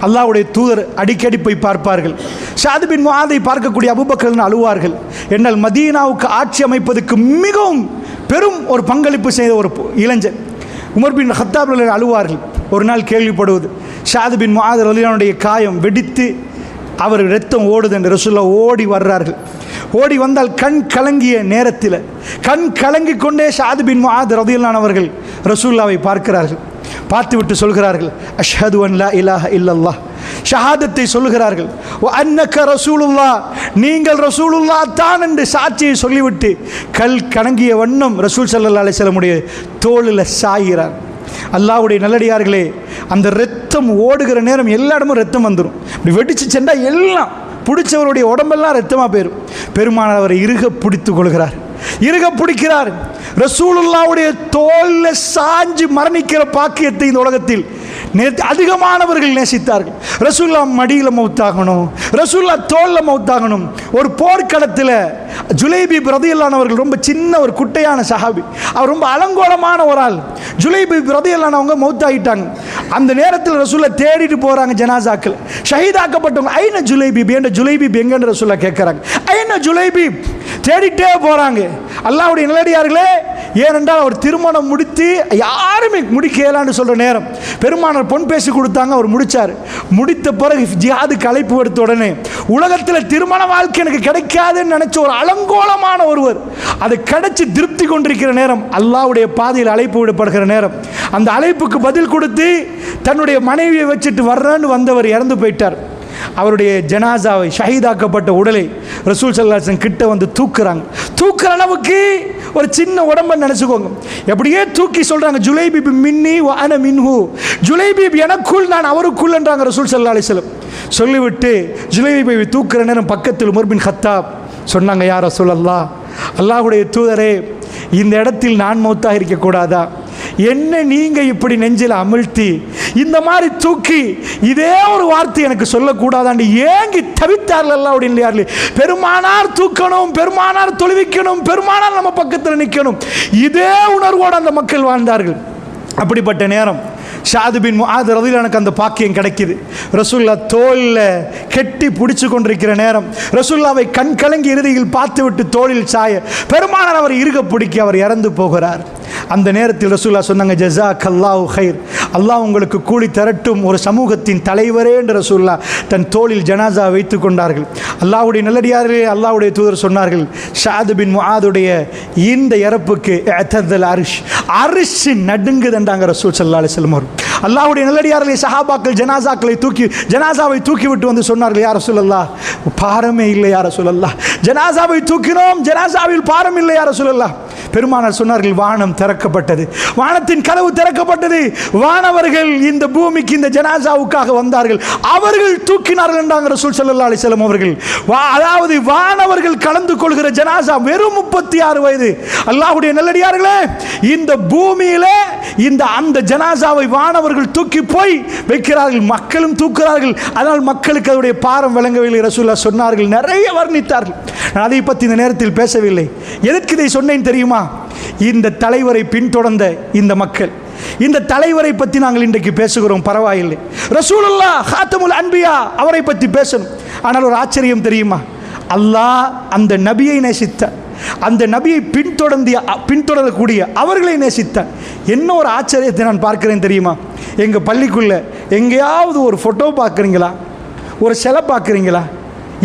அல்லாஹ்வுடைய தூதர் அடிக்கடி போய் பார்ப்பார்கள். ஸஅத் பின் முஆதை பார்க்கக்கூடிய அபூபக்கர் அழுவார்கள். என்னால் மதீனாவுக்கு ஆட்சி அமைப்பதற்கு மிகவும் பெரும் ஒரு பங்களிப்பு செய்த ஒரு இளைஞர். உமர் பின் கத்தாப் அழுவார்கள். ஒரு நாள் கேள்விப்படுவது ஸஅத் பின் முஆத் ரலியல்லாஹு காயம் வெடித்து அவர் இரத்தம் ஓடுது என்று ரசூலுல்லாஹ் ஓடி வர்றார்கள். ஓடி வந்தால் கண் கலங்கிய நேரத்தில் கண் கலங்கி கொண்டே ஸஅத் பின் முஆத் ரலியல்லாஹு அவர்கள் ரசூலுல்லாஹை பார்க்கிறார்கள். பார்த்துவிட்டு சொல்கிறார்கள், அஷ்ஹது அன் லா இலாஹ இல்லல்லாஹ், ஷஹாதத்தை சொல்லுகிறார்கள். வ அன்னக ரசூலுல்லாஹ், நீங்கள் ரசூலுல்லாஹ் தான் என்று சாட்சியை சொல்லிவிட்டு கல் கலங்கிய வண்ணம் ரசூல் ஸல்லல்லாஹு அலைஹி வஸல்லமுடைய தோளில் சாய்கிறார். அல்லாஹ்வுடைய நல்லடியார்களே, அந்த இரத்தம் ஓடுகிற நேரம் எல்லா இடமும் ரத்தம் வந்துடும். இப்படி வெடிச்சு சென்றால் எல்லாம் பிடிச்சவருடைய உடம்பெல்லாம் ரத்தமாக போயிடும். பெருமானார் அவரை இறுக பிடித்து கொள்கிறார், இறுக பிடிக்கிறார். ரசூலுல்லாஹ்வுடைய தோளில் சாஞ்சு மரணிக்கிற பாக்கியத்தை இந்த உலகத்தில் அதிகமானவர்கள் நேசித்தார்கள். ரசூலுல்லாஹ் மடியில் மௌத்தாகணும், ரசூலுல்லாஹ் தோளில் மௌத்தாகணும். ஒரு போர்க்களத்தில் ஜுலைபீப் ரலியல்லாஹு அவர்கள் ரொம்ப சின்ன ஒரு குட்டையான சஹாபி, அவர் ரொம்ப அலங்கோலமான ஒரு ஆள். ஜுலைபீப் ரலியல்லாஹு அவங்க மௌத்தாகிட்டாங்க. அந்த நேரத்தில் ரசூலுல்லாஹ் தேடிட்டு போகிறாங்க ஜனாசாக்கள், ஷஹீதாக்கப்பட்டவங்க. ஐன ஜுலைபீப், என்ற ஜுலைபீப் எங்கன்னு ரசூலுல்லாஹ் கேட்குறாங்க. ஐன ஜுலைபீப் தேடிட்டே போகிறாங்க. அல்லாஹ்வுடைய நல்லடியார்களே, ஏனென்றால் அவர் திருமணம் முடித்து யாருமே முடிக்கலான்னு சொல்கிற நேரம் பெருமானார் பொன் பேசி கொடுத்தாங்க. அவர் முடித்தார். முடித்த பிறகு ஜிஹாதுக்கு அழைப்பு எடுத்த உடனே உலகத்தில் திருமண வாழ்க்கை எனக்கு கிடைக்காதுன்னு நினச்ச ஒரு அலங்கோலமான ஒருவர் அது கிடைச்சி திருப்தி கொண்டிருக்கிற நேரம், அல்லாஹ்வுடைய பாதையில் அழைப்பு விடப்படுகிற நேரம், அந்த அழைப்புக்கு பதில் கொடுத்து தன்னுடைய மனைவியை வச்சுட்டு வர்றேன்னு வந்தவர் இறந்து போயிட்டார். அவருடைய ஜனாசாவை, ஷஹீதாக்கப்பட்ட உடலை ரசூல் ஸல்லல்லாஹு அலைஹி வஸல்லம் கிட்ட வந்து தூக்குறாங்க. தூக்குற அளவுக்கு ஒரு சின்ன உடம்பை நினச்சிக்கோங்க. எப்படியே தூக்கி சொல்கிறாங்க, ஜுலைபீப் மின்னி வ அன மின்ஹு, ஜுலைபீப் எனக்குள் நான் அவருக்குள் என்றாங்க ரசூல் ஸல்லல்லாஹு அலைஹி வஸல்லம். சொல்லிவிட்டு ஜுலைபீபை தூக்குற நேரம் பக்கத்தில் உமர் பின் கத்தாப் சொன்னாங்க, யா ரசூலல்லாஹ், அல்லாஹ்வுடைய தூதரே, இந்த இடத்தில் நான் மௌத்தாக இருக்கக்கூடாதா? என்ன நீங்கள் இப்படி நெஞ்சில் அமிழ்த்தி இந்த மாதிரி தூக்கி இதே ஒரு வார்த்தை எனக்கு சொல்லக்கூடாதாண்டு ஏங்கி தவித்தார்கள் அல்லாஹ்வுடைய இல்லையார்களே. பெருமானார் தூக்கணும், பெருமானார் தொழுவிக்கணும், பெருமானார் நம்ம பக்கத்தில் நிற்கணும், இதே உணர்வோடு அந்த மக்கள் வாழ்ந்தார்கள். அப்படிப்பட்ட நேரம் ஸஅத் பின் முஆத் ரலியல்லாஹு அந்த பாக்கியம் கிடைக்குது. ரசூலுல்லாஹ் தோளில் கெட்டி பிடிச்சு கொண்டிருக்கிற நேரம் ரசூலுல்லாஹ்வை கண் கலங்கி இறுதியில் பார்த்துவிட்டு தோளில் சாய பெருமானார் அவர் இறுக பிடிக்க அவர் இறந்து போகிறார். அந்த நேரத்தில் ரசூலுல்லாஹ் சொன்னாங்க, ஜஸாக்கல்லாஹு கைர், அல்லாஹ் உங்களுக்கு கூலி தரட்டும் ஒரு சமூகத்தின் தலைவரே என்று ரசூலுல்லாஹ் தன் தோளில் ஜனாசா வைத்து கொண்டார்கள். அல்லாஹ்வுடைய நல்லடியார்களே, அல்லாஹ்வுடைய தூதர் சொன்னார்கள், ஸஅத் பின் முஆதுடைய இந்த இறப்புக்கு இஅ்ததல் அர்ஷ், அர்ஷ் நடுங்குதண்டாங்க ரசூல் ஸல்லல்லாஹு அலைஹி வஸல்லம். அல்லாஹ்வுடைய நல்லடியார்களே, சஹாபாக்கள் ஜனாசாவை தூக்கி விட்டு வந்து சொன்னார்கள், யா ரசூலல்லாஹ், பாரமே இல்லை யா ரசூலல்லாஹ், ஜனாசாவை தூக்கினோம், ஜனாசாவில் பாரம் இல்லை யா ரசூலல்லாஹ். பெருமானார் சொன்னார்கள், வானம் திறக்கப்பட்டது, வானத்தின் கதவு திறக்கப்பட்டது, வானவர்கள் இந்த பூமிக்கு இந்த ஜனாசாவுக்காக வந்தார்கள், அவர்கள் தூக்கினார்கள் என்றாங்க ரசூல் ஸல்லல்லாஹு அலைஹி வஸல்லம் அவர்கள். அதாவது வானவர்கள் கலந்து கொள்கிற ஜனாசா வெறும் 36 வயது. அல்லாஹ்வுடைய நல்லடியார்களே, இந்த பூமியில அந்த ஜனாசாவை வானவர்கள் தூக்கி போய் வைக்கிறார்கள், மக்களும் தூக்குகிறார்கள். அதனால் மக்களுக்கு அதனுடைய பாரம் விளங்கவில்லை. ரசூலுல்லாஹ் சொன்னார்கள், நிறைய வர்ணித்தார்கள். நான் அதை பற்றி இந்த நேரத்தில் பேசவில்லை. எதற்கு இதை சொன்னேன் தெரியுமா? இந்த தலைவரை பின்தொடர்ந்த இந்த மக்கள், இந்த தலைவரை பற்றி நாங்கள் இன்றைக்கு பேசுகிறோம், பரவாயில்லை. ரசூலுல்லாஹ் ஹாத்தமுல் அன்பியா அவரை பற்றி பேசணும். ஆனால் ஒரு ஆச்சரியம் தெரியுமா? அல்லாஹ் அந்த நபியை நேசித்தார், அந்த நபியை பின்தொடரக்கூடிய அவர்களை நேசித்தார். என்ன ஒரு ஆச்சரியத்தை நான் பார்க்கிறேன் தெரியுமா? எங்கள் பள்ளிக்குள்ளே எங்கேயாவது ஒரு ஃபோட்டோ பார்க்குறீங்களா? ஒரு சிலை பார்க்குறீங்களா?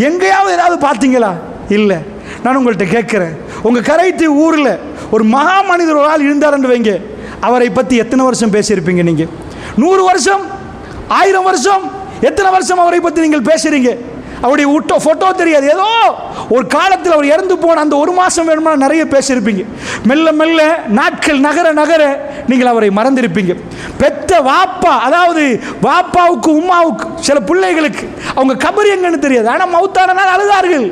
எங்கேயாவது ஏதாவது பார்த்தீங்களா? இல்லை. நான் உங்கள்கிட்ட கேட்குறேன், உங்கள் கரைத்து ஊரில் ஒரு மகா மனிதர் ஒரு ஆள் இருந்தார்ன்னு வைங்க, அவரை பற்றி எத்தனை வருஷம் பேசியிருப்பீங்க நீங்கள்? 100 வருஷம், 1000 வருஷம், எத்தனை வருஷம் அவரை பற்றி நீங்கள் பேசுகிறீங்க? அவருடைய ஃபோட்டோ தெரியாது, ஏதோ ஒரு காலத்தில் அவர் இறந்து போன அந்த 1 மாதம் வேணுமா நிறைய பேசியிருப்பீங்க. மெல்ல மெல்ல நாட்கள் நகர நகர நீங்கள் அவரை மறந்திருப்பீங்க. பெத்த வாப்பா, அதாவது வாப்பாவுக்கு உம்மாவுக்கு சில பிள்ளைகளுக்கு அவங்க கபர் எங்கன்னு தெரியாது, ஆனால் மௌத்தான நாள் அழுதார்கள்.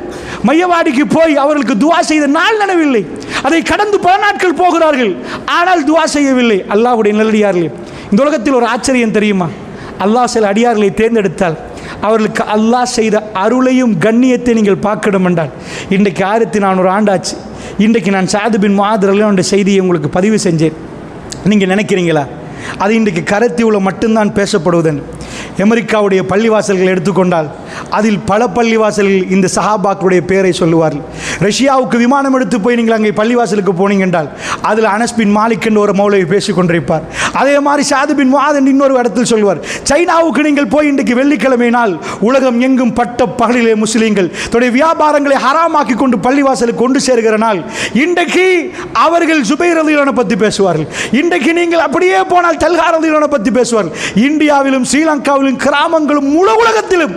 மையவாடிக்கு போய் அவர்களுக்கு துவா செய்த நாள் நினைவில்லை. அதை கடந்து பல நாட்கள் போகிறார்கள், ஆனால் துவா செய்யவில்லை. அல்லாஹ்வுடைய நல்லடியார்களே, இந்த உலகத்தில் ஒரு ஆச்சரியம் தெரியுமா? அல்லாஹ் சில அடியார்களை தேர்ந்தெடுத்தால் அவர்களுக்கு அல்லாஹ் செய்த அருளையும் கண்ணியத்தை நீங்கள் பார்க்கணும் என்றால், இன்றைக்கு 1400 ஆண்டாச்சு. இன்றைக்கு நான் சாது பின் முஆத் ரலியல்லாஹு செய்தியை உங்களுக்கு பதிவு செஞ்சேன். நீங்கள் நினைக்கிறீங்களா அது இன்றைக்கு கரத்தீவில் மட்டும்தான் பேசப்படுவதன்? அமெரிக்காவுடைய பள்ளிவாசல்கள் எடுத்துக்கொண்டால் அதில் பல பள்ளிவாசல்கள் இந்த சஹாபாக்களுடைய பேரை சொல்லுவார்கள். ரஷ்யாவுக்கு விமானம் எடுத்து போய் நீங்கள் அங்கே பள்ளிவாசலுக்கு போனீங்க என்றால் அதில் அனஸ் பின் மாலிக் என்று ஒரு மௌலவி பேசிக் கொண்டிருப்பார். அதே மாதிரி சாது பின் முஆத் என்று இன்னொரு இடத்தில் சொல்லுவார். சைனாவுக்கு நீங்கள் போய் இன்றைக்கு வெள்ளிக்கிழமை நாள் உலகம் எங்கும் பட்ட பகலிலே முஸ்லீம்கள் தன்னுடைய வியாபாரங்களை ஹராமாக்கி கொண்டு பள்ளிவாசலுக்கு கொண்டு சேர்கிற நாள். இன்றைக்கு அவர்கள் ஜுபைர் ரலியல்லாஹு பற்றி பேசுவார்கள். இன்றைக்கு நீங்கள் அப்படியே போனால் தல்ஹா ரலியல்லாஹு பற்றி பேசுவார்கள். இந்தியாவிலும் ஸ்ரீலங்காவிலும் கிராமங்களும் முழு உலகத்திலும்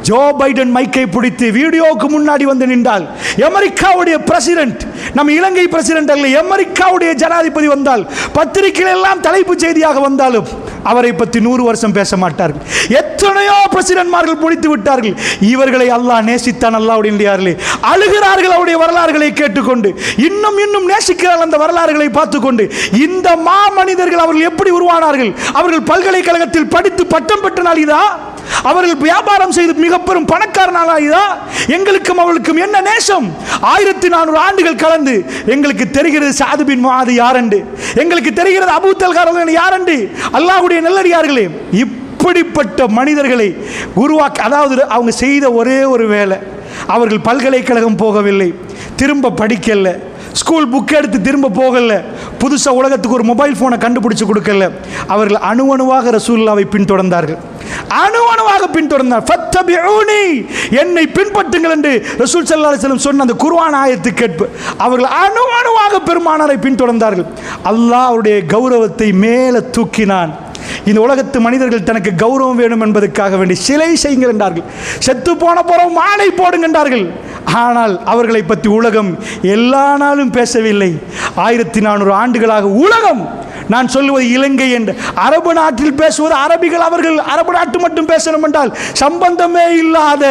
ஜோ பைடன் மைக்கை பிடித்து வீடியோவுக்கு முன்னாடி வந்து நின்றால், அமெரிக்காவுடைய பிரசிடென்ட், நம்ம இலங்கை பிரசிடென்ட் அல்ல, அமெரிக்காவுடைய ஜனாதிபதி வந்தால், பத்திரிகைகள் எல்லாம் தலைப்பு செய்தியாக வந்தாலும் அவரை பற்றி 100 வருஷம் பேச மாட்டார்கள். எத்தனையோ பிரசிடென்ட்மார்கள் பிடித்து விட்டார்கள். இவர்களை அல்லாஹ் நேசித்தான். அல்லாஹ்வுடைய அழுகிறார்கள் அவருடைய வரலாறுகளை கேட்டுக்கொண்டு, இன்னும் நேசிக்கிறார்கள் அந்த வரலாறுகளை பார்த்துக்கொண்டு. இந்த மாமனிதர்கள் அவர்கள் எப்படி உருவானார்கள்? அவர்கள் பல்கலைக்கழகத்தில் படித்து பட்டம் பெற்ற நாள் இதா? அவர்கள் வியாபாரம் செய்து மிக பெரும் பணக்காரனாக இதா? எங்களுக்கும் அவர்களுக்கும் என்ன நேசம்? 1400 ஆண்டுகள் கலந்து எங்களுக்கு தெரிகிறது சாது பின் முஆத் யாரென்று, எங்களுக்கு தெரிகிறது அபூ தல்ஹா யாரென்று. அல்லாஹ்வுடைய நல்லடியார்களே, இப்படிப்பட்ட மனிதர்களை உருவாக்க, அதாவது அவங்க செய்த ஒரே ஒரு வேலை, அவர்கள் பல்கலைக்கழகம் போகவில்லை, திரும்ப படிக்கல, ஸ்கூல் புக் எடுத்து திரும்ப போகல, புதுசாக உலகத்துக்கு ஒரு மொபைல் ஃபோனை கண்டுபிடிச்சு கொடுக்கல. அவர்கள் அணுவணுவாக ரசூலுல்லாஹ்வை பின்தொடர்ந்தார்கள். அணுவணுவாக பின்தொடர்ந்தார். ஃபத்தபிஊனி, என்னை பின்பற்றுங்கள் என்று ரசூல் ஸல்லல்லாஹு அலைஹி வஸல்லம் சொன்ன அந்த குர்ஆன் ஆயத்து கேட்பு அவர்கள் அணுவணுவாக பெருமானாரை பின்தொடர்ந்தார்கள். அல்லாஹ் அவருடைய கௌரவத்தை மேலே தூக்கினான். இந்த உலகத்து மனிதர்கள் தனக்கு கௌரவம் வேணும் என்பதற்காக வேண்டி சிலை செய்யுங்கள் என்றார்கள். செத்து போன பிறகு மாலை போடுங்க என்றார்கள். ஆனால் அவர்களை பற்றி உலகம் எல்லா நாளும் பேசவில்லை. 1400 ஆண்டுகளாக உலகம், நான் சொல்லுவது இலங்கை என்று அரபு நாட்டில் பேசுவது அரபிகள், அவர்கள் அரபு நாட்டு மட்டும் பேசணும் என்றால் சம்பந்தமே இல்லாத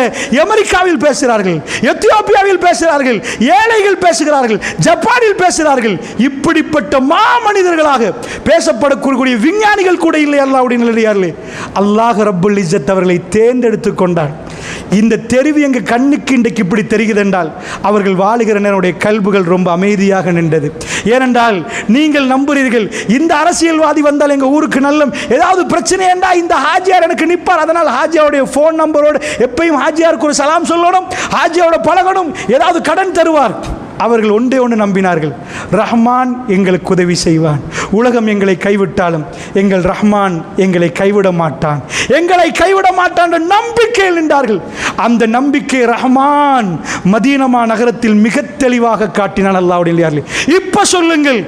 அமெரிக்காவில் பேசுகிறார்கள், எத்தியோப்பியாவில் பேசுகிறார்கள், ஏழைகள் பேசுகிறார்கள், ஜப்பானில் பேசுகிறார்கள். இப்படிப்பட்ட மாமனிதர்களாக பேசப்படக்கூடிய விஞ்ஞானிகள் கூட இல்லை. அல்லாஹ்வுடைய நல்லடியார்களே, அல்லாஹ் ரப்புல் இஸ்ஸத் அவர்களை தேர்ந்தெடுத்துக் கொண்டார். இந்த தெரிவு எங்கள் கண்ணுக்கு இன்றைக்கு இப்படி தெரிகிறது என்றால் அவர்கள் வாழுகிற நேரனுடைய கல்புகள் ரொம்ப அமைதியாக நின்றது. ஏனென்றால் நீங்கள் நம்புகிறீர்கள், இந்த அரசியல்வாதி வந்தால் எங்கள் ஊருக்கு நல்ல ஏதாவது பிரச்சனை என்றால் இந்த ஹாஜியார் எனக்கு நிற்பார், அதனால் ஹாஜியாருடைய ஃபோன் நம்பரோடு எப்பயும் ஹாஜியாருக்கு ஒரு சலாம் சொல்லணும், ஹாஜியாரோட பழகணும், ஏதாவது கடன் தருவார். அவர்கள் ஒன்றே ஒன்று நம்பினார்கள், ரஹ்மான் எங்களுக்கு உதவி செய்வான், உலகம் எங்களை கைவிட்டாலும் எங்கள் ரஹ்மான் எங்களை கைவிட மாட்டான், எங்களை கைவிட மாட்டான் என்ற நம்பிக்கையில் நின்றார்கள். அந்த நம்பிக்கை ரஹ்மான் மதீனா நகரத்தில் மிக தெளிவாக காட்டினான். அல்லாஹ்வுடைய. இப்ப சொல்லுங்கள்,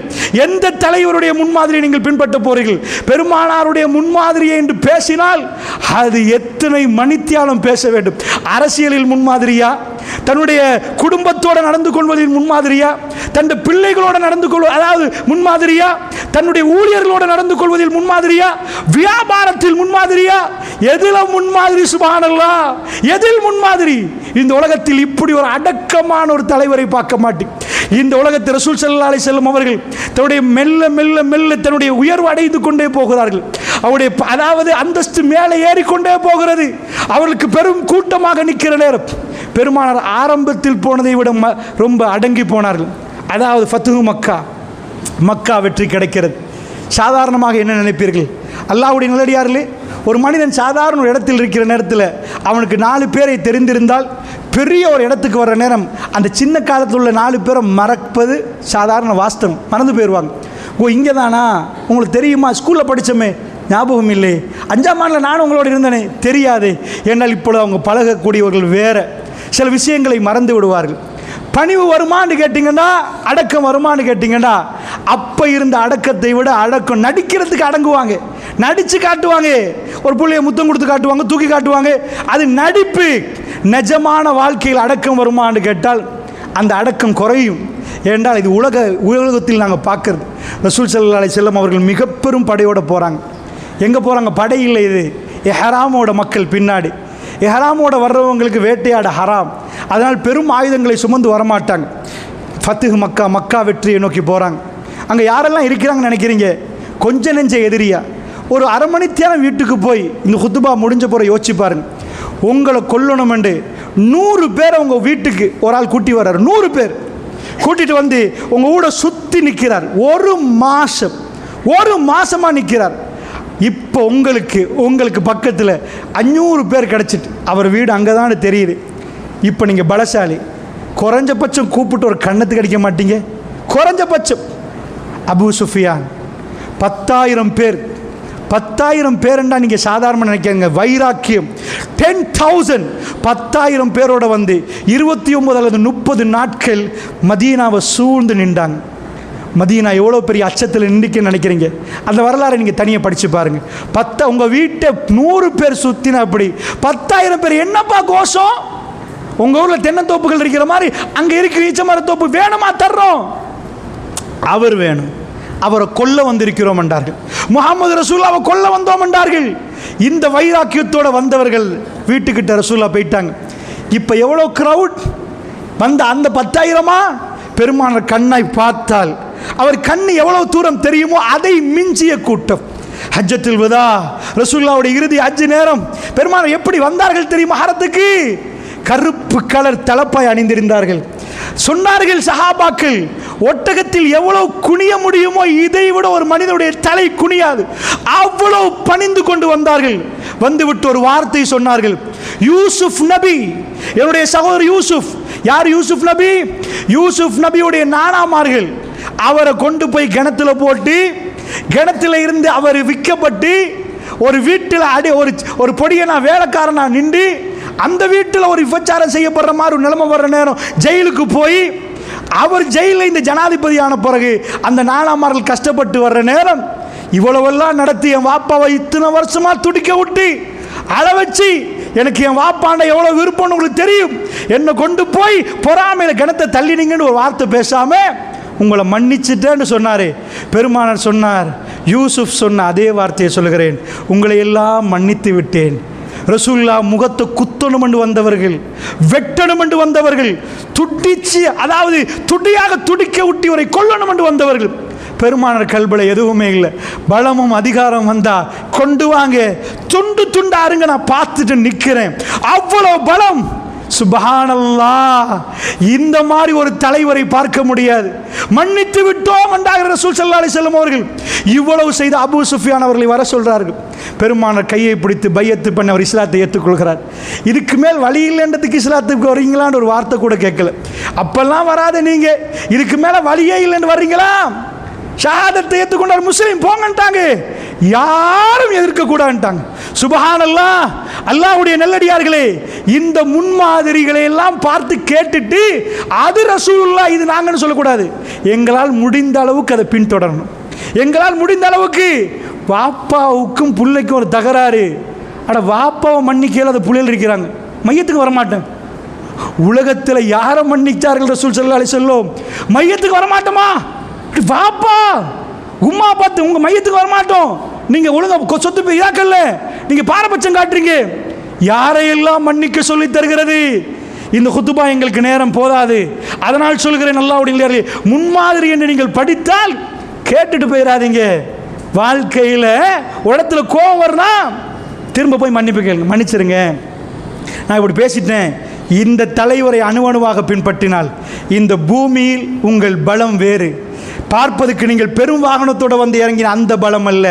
எந்த தலைவருடைய முன்மாதிரியை நீங்கள் பின்பற்ற போறீர்கள்? பெருமானாருடைய முன்மாதிரியை என்று பேசினால் அது எத்தனை மணித்தியாலம் பேச வேண்டும். அரசியலில் முன்மாதிரியா, தன்னுடைய குடும்பத்தோடு நடந்து கொள்வதில் முன்மாதிரியா, தன்னுடைய பிள்ளைகளோடு நடந்து கொள்வது அதாவது முன்மாதிரியா, தன்னுடைய ஊழியர்களோடு நடந்து கொள்வதில் முன்மாதிரியா, வியாபாரத்தில் முன்மாதிரியா, எதில முன்மாதிரி? சுப்ஹானல்லாஹ், எதில் முன்மாதிரி? இந்த உலகத்தில் இப்படி ஒரு அடக்கமான ஒரு தலைவரை பார்க்க மாட்டேன். இந்த உலகத்தில் ரசூல் ஸல்லல்லாஹு அலைஹி வஸல்லம் அவர்கள் தன்னுடைய மெல்ல மெல்ல மெல்ல தன்னுடைய உயர்வு அடைந்து கொண்டே போகிறார்கள். அவருடைய அதாவது அந்தஸ்து மேலே ஏறிக்கொண்டே போகிறது. அவர்களுக்கு பெரும் கூட்டமாக நிற்கிற நேரம் பெருமானார் ஆரம்பத்தில் போனதை விட ரொம்ப அடங்கி போனார்கள். அதாவது ஃபத்ஹு மக்கா வெற்றி கிடைக்கிறது. சாதாரணமாக என்ன நினைப்பீர்கள்? அல்லாஹ்வுடைய நல்லடியார்களே, ஒரு மனிதன் சாதாரண ஒரு இடத்தில் இருக்கிற நேரத்தில் அவனுக்கு 4 பேரை தெரிந்திருந்தால் பெரிய ஒரு இடத்துக்கு வர்ற நேரம் அந்த சின்ன காலத்தில் உள்ள 4 பேரை மறப்பது சாதாரண வாஸ்தவம். மறந்து போயிடுவாங்க. ஓ, இங்கே தானா, உங்களுக்கு தெரியுமா, ஸ்கூலில் படித்தோமே, ஞாபகம் இல்லை, 5ஆம் ஆண்டில் நானும் உங்களோட இருந்தேனே, தெரியாது. ஏன்னால் இப்பொழுது அவங்க பழகக்கூடியவர்கள் வேறு, சில விஷயங்களை மறந்து விடுவார்கள். பணிவு வருமானு கேட்டிங்கன்னா, அடக்கம் வருமானு கேட்டிங்கன்னா, அப்போ இருந்த அடக்கத்தை விட அடக்கம் நடிக்கிறதுக்கு அடங்குவாங்க, நடித்து காட்டுவாங்க. ஒரு பிள்ளைய முத்தம் கொடுத்து காட்டுவாங்க, தூக்கி காட்டுவாங்க, அது நடிப்பு. நிஜமான வாழ்க்கையில் அடக்கம் வருமானு கேட்டால் அந்த அடக்கம் குறையும். ஏனென்றால் இது உலகத்தில் நாங்கள் பார்க்குறது. ரசூல் ஸல்லல்லாஹு அலைஹி வஸல்லம் அவர்கள் மிக பெரும் படையோடு போகிறாங்க. எங்கே போகிறாங்க? படை இல்லை, இது எஹ்ராமோட மக்கள் பின்னாடி. எஹ்ராமோட வர்றவங்களுக்கு வேட்டையாட ஹராம், அதனால் பெரும் ஆயுதங்களை சுமந்து வரமாட்டாங்க. ஃபத்ஹு மக்கா வெற்றியை நோக்கி போகிறாங்க. அங்கே யாரெல்லாம் இருக்கிறாங்கன்னு நினைக்கிறீங்க? கொஞ்ச நெஞ்ச எதிரியா. ஒரு அரை மணித்தியானம் வீட்டுக்கு போய் இந்த குத்துபா முடிஞ்ச போகிற யோசிச்சு பாருங்க. உங்களை கொல்லணுமெண்டு 100 பேரை உங்கள் வீட்டுக்கு ஒரு ஆள் கூட்டி வர்றார். 100 பேர் கூட்டிகிட்டு வந்து உங்கள் வீட சுற்றி நிற்கிறார். ஒரு மாதமாக நிற்கிறார். இப்போ உங்களுக்கு பக்கத்தில் 500 பேர் கிடச்சிட்டு அவர் வீடு அங்கே தான் தெரியுது. இப்போ நீங்கள் பலசாலி, குறைஞ்சபட்சம் கூப்பிட்டு ஒரு கண்ணத்துக்கு அடிக்க மாட்டீங்க? குறைஞ்சபட்சம் அபூ சுஃபியான் 10,000 பேருண்டா நீங்கள் சாதாரண நினைக்கிறீங்க. வைராக்கியம் 10,000 10,000 பேரோட வந்து 29 அல்லது 30 நாட்கள் மதீனாவை சூழ்ந்து நின்றாங்க. மதீனா எவ்வளோ பெரிய அச்சத்தில் நின்றுக்குன்னு நினைக்கிறீங்க? அந்த வரலாறை நீங்கள் தனியாக படித்து பாருங்கள். உங்கள் வீட்டை 100 பேர் சுற்றினா அப்படி 10,000 பேர் என்னப்பா கோஷம்? உங்கள் ஊரில் தென்னந்தோப்புகள் இருக்கிற மாதிரி அங்கே இருக்கிற ஈச்ச மரத்தோப்பு வேணுமா? தர்றோம். அவர் வேணும். அவரை கொல்ல வந்திருக்கிறோம் என்றார்கள். முஹம்மது ரசூலுல்லாஹ்வை கொல்ல வந்தோம் என்றார்கள். இந்த வைராக்கியத்தோடு வந்தவர்கள் வீட்டுக்கிட்ட ரசூலுல்லாஹ் போயிட்டாங்க. இப்போ எவ்வளோ க்ரௌட் வந்த அந்த 10,000 பெருமானார் கண்ணை பார்த்தால் அவர் கண்ணு எவ்வளவு தூரம் தெரியுமோ அதை மிஞ்சிய கூட்டம். ஹஜ்ஜத்துல் வதா ரசூலுல்லாஹ்வுடைய இறுதி ஹஜ் நேரம் பெருமானார் எப்படி வந்தார்கள் தெரியுமா? ஹரத்துக்கு கருப்பு கலர் தலப்பாய் அணிந்திருந்தார்கள். சொன்னார்கள் சஹாபாக்கள், ஒட்டகத்தில் எவ்வளவு குனிய முடியுமோ இதை விட ஒரு மனிதனுடைய தலை குனியாது, அவ்வளவு பணிந்து கொண்டு வந்தார்கள். வந்துவிட்டு ஒரு வார்த்தை சொன்னார்கள், யூசுப் நபி, என்னுடைய சகோதரர் யூசுப். யார் யூசுப் நபி? யூசுப் நபியுடைய நானாமார்கள். அவரை கொண்டு போய் கிணத்துல போட்டு, கிணத்துல இருந்து அவர் விற்கப்பட்டு, ஒரு வீட்டில் ஒரு பொடியனா வேலைக்காரனா நின்று அந்த வீட்டில் ஒரு விபச்சாரம் செய்யப்படுற மாதிரி ஒரு நிலைமை வர்ற நேரம் ஜெயிலுக்கு போய் அவர் ஜெயிலில் இந்த ஜனாதிபதியான பிறகு அந்த நானாமார்கள் கஷ்டப்பட்டு வர்ற நேரம் இவ்வளவெல்லாம் நடத்தி என் வாப்பாவை இத்தனை வருஷமா துடிக்க விட்டு அழ வச்சு எனக்கு என் வாப்பாண்ட எவ்வளோ விருப்பம்னு உங்களுக்கு தெரியும், என்னை கொண்டு போய் பொறாமையில் கிணத்தை தள்ளினீங்கன்னு ஒரு வார்த்தை பேசாம உங்களை மன்னிச்சுட்டேன்னு சொன்னார். பெருமானார் சொன்னார், யூசுப் சொன்ன அதே வார்த்தையை சொல்கிறேன், உங்களை எல்லாம் மன்னித்து விட்டேன். ரசூலுல்லாஹ் முகத்தை குத்தணும் என்று வந்தவர்கள், வெட்டணும் என்று வந்தவர்கள், துடிச்சு அதாவது துடியாக துடிக்க விட்டு இவரை கொல்லணும் என்று வந்தவர்கள். பெருமானார் கல்பல எதுவுமே இல்லை. பலமும் அதிகாரம் வந்தா கொண்டு வாங்க, துண்டு துண்டாருங்க, நான் பார்த்துட்டு நிற்கிறேன். அவ்வளவு பலம். சுப்ஹானல்லாஹ், இந்த மாதிரி ஒரு தலைவரை பார்க்க முடியாது. மன்னித்து விட்டோம் என்றார் ரசூல் ஸல்லல்லாஹு அலைஹி வஸல்லம் அவர்கள். இவ்வளவு செய்த அபூ சுஃபியான் அவர்களை வர சொல்றார்கள். பெருமானார் கையை பிடித்து பையத்து பண்ண அவர் இஸ்லாத்தை ஏற்றுக்கொள்கிறார். இதுக்கு மேல் வழி இல்லைன்றதுக்கு இஸ்லாத்துக்கு வரீங்களான்னு ஒரு வார்த்தை கூட கேட்கல. அப்பெல்லாம் வராத நீங்க, இதுக்கு மேல வழியே இல்லைன்னு வர்றீங்களா? ஷஹாதத்தை ஏற்றுக்கொண்டார், முஸ்லீம் போங்கன்ட்டாங்க. யாரும் எதிர்க்க கூடாதுட்டாங்க. சுப்ஹானல்லாஹ், அல்லாஹ்வுடைய நல்லடியார்களே, இந்த முன்மாதிரிகளை எல்லாம் பார்த்து கேட்டுட்டு அது ரசூலுல்லாஹ் இது நாங்கன்னு சொல்லக்கூடாது. எங்களால் முடிந்த அளவுக்கு அதை பின்தொடரணும். எங்களால் முடிந்த அளவுக்கு வாப்பாவுக்கும் பிள்ளைக்கும் ஒரு தகராறு, அட வாப்பாவை மன்னிக்கையில் அது புள்ளையில் இருக்கிறாங்க, மையத்துக்கு வரமாட்டேன். உலகத்தில் யாரை மன்னிச்சார்கள் ரசூல் ஸல்லல்லாஹு அலைஹி வஸல்லம்? மையத்துக்கு வரமாட்டோமா? வாப்பா உம்மா பார்த்து உங்க மையத்துக்கு வரமாட்டோம், நீங்க ஒழுங்கா சொத்து போய் இதாக்கல்ல, நீங்க பாரபட்சம் காட்டுறீங்க. யாரையெல்லாம் மன்னிக்க சொல்லி தருகிறது இந்த குத்துபா? எங்களுக்கு நேரம் போதாது. அதனால் சொல்கிறேன், அல்லாஹ்வுடைய முன்மாதிரி என்று நீங்கள் படித்தால் கேட்டுட்டு போயிடாதீங்க. வாழ்க்கையில் இடத்துல கோவம் வருனா திரும்ப போய் மன்னிப்பு கேளுங்க, மன்னிச்சிருங்க, நான் இப்படி பேசிட்டேன். இந்த தலைவரை அணுவணுவாக பின்பற்றினால் இந்த பூமியில் உங்கள் பலம் வேறு. பார்ப்பதற்கு நீங்கள் பெரும் வாகனத்தோடு வந்து இறங்கின அந்த பலம் அல்ல.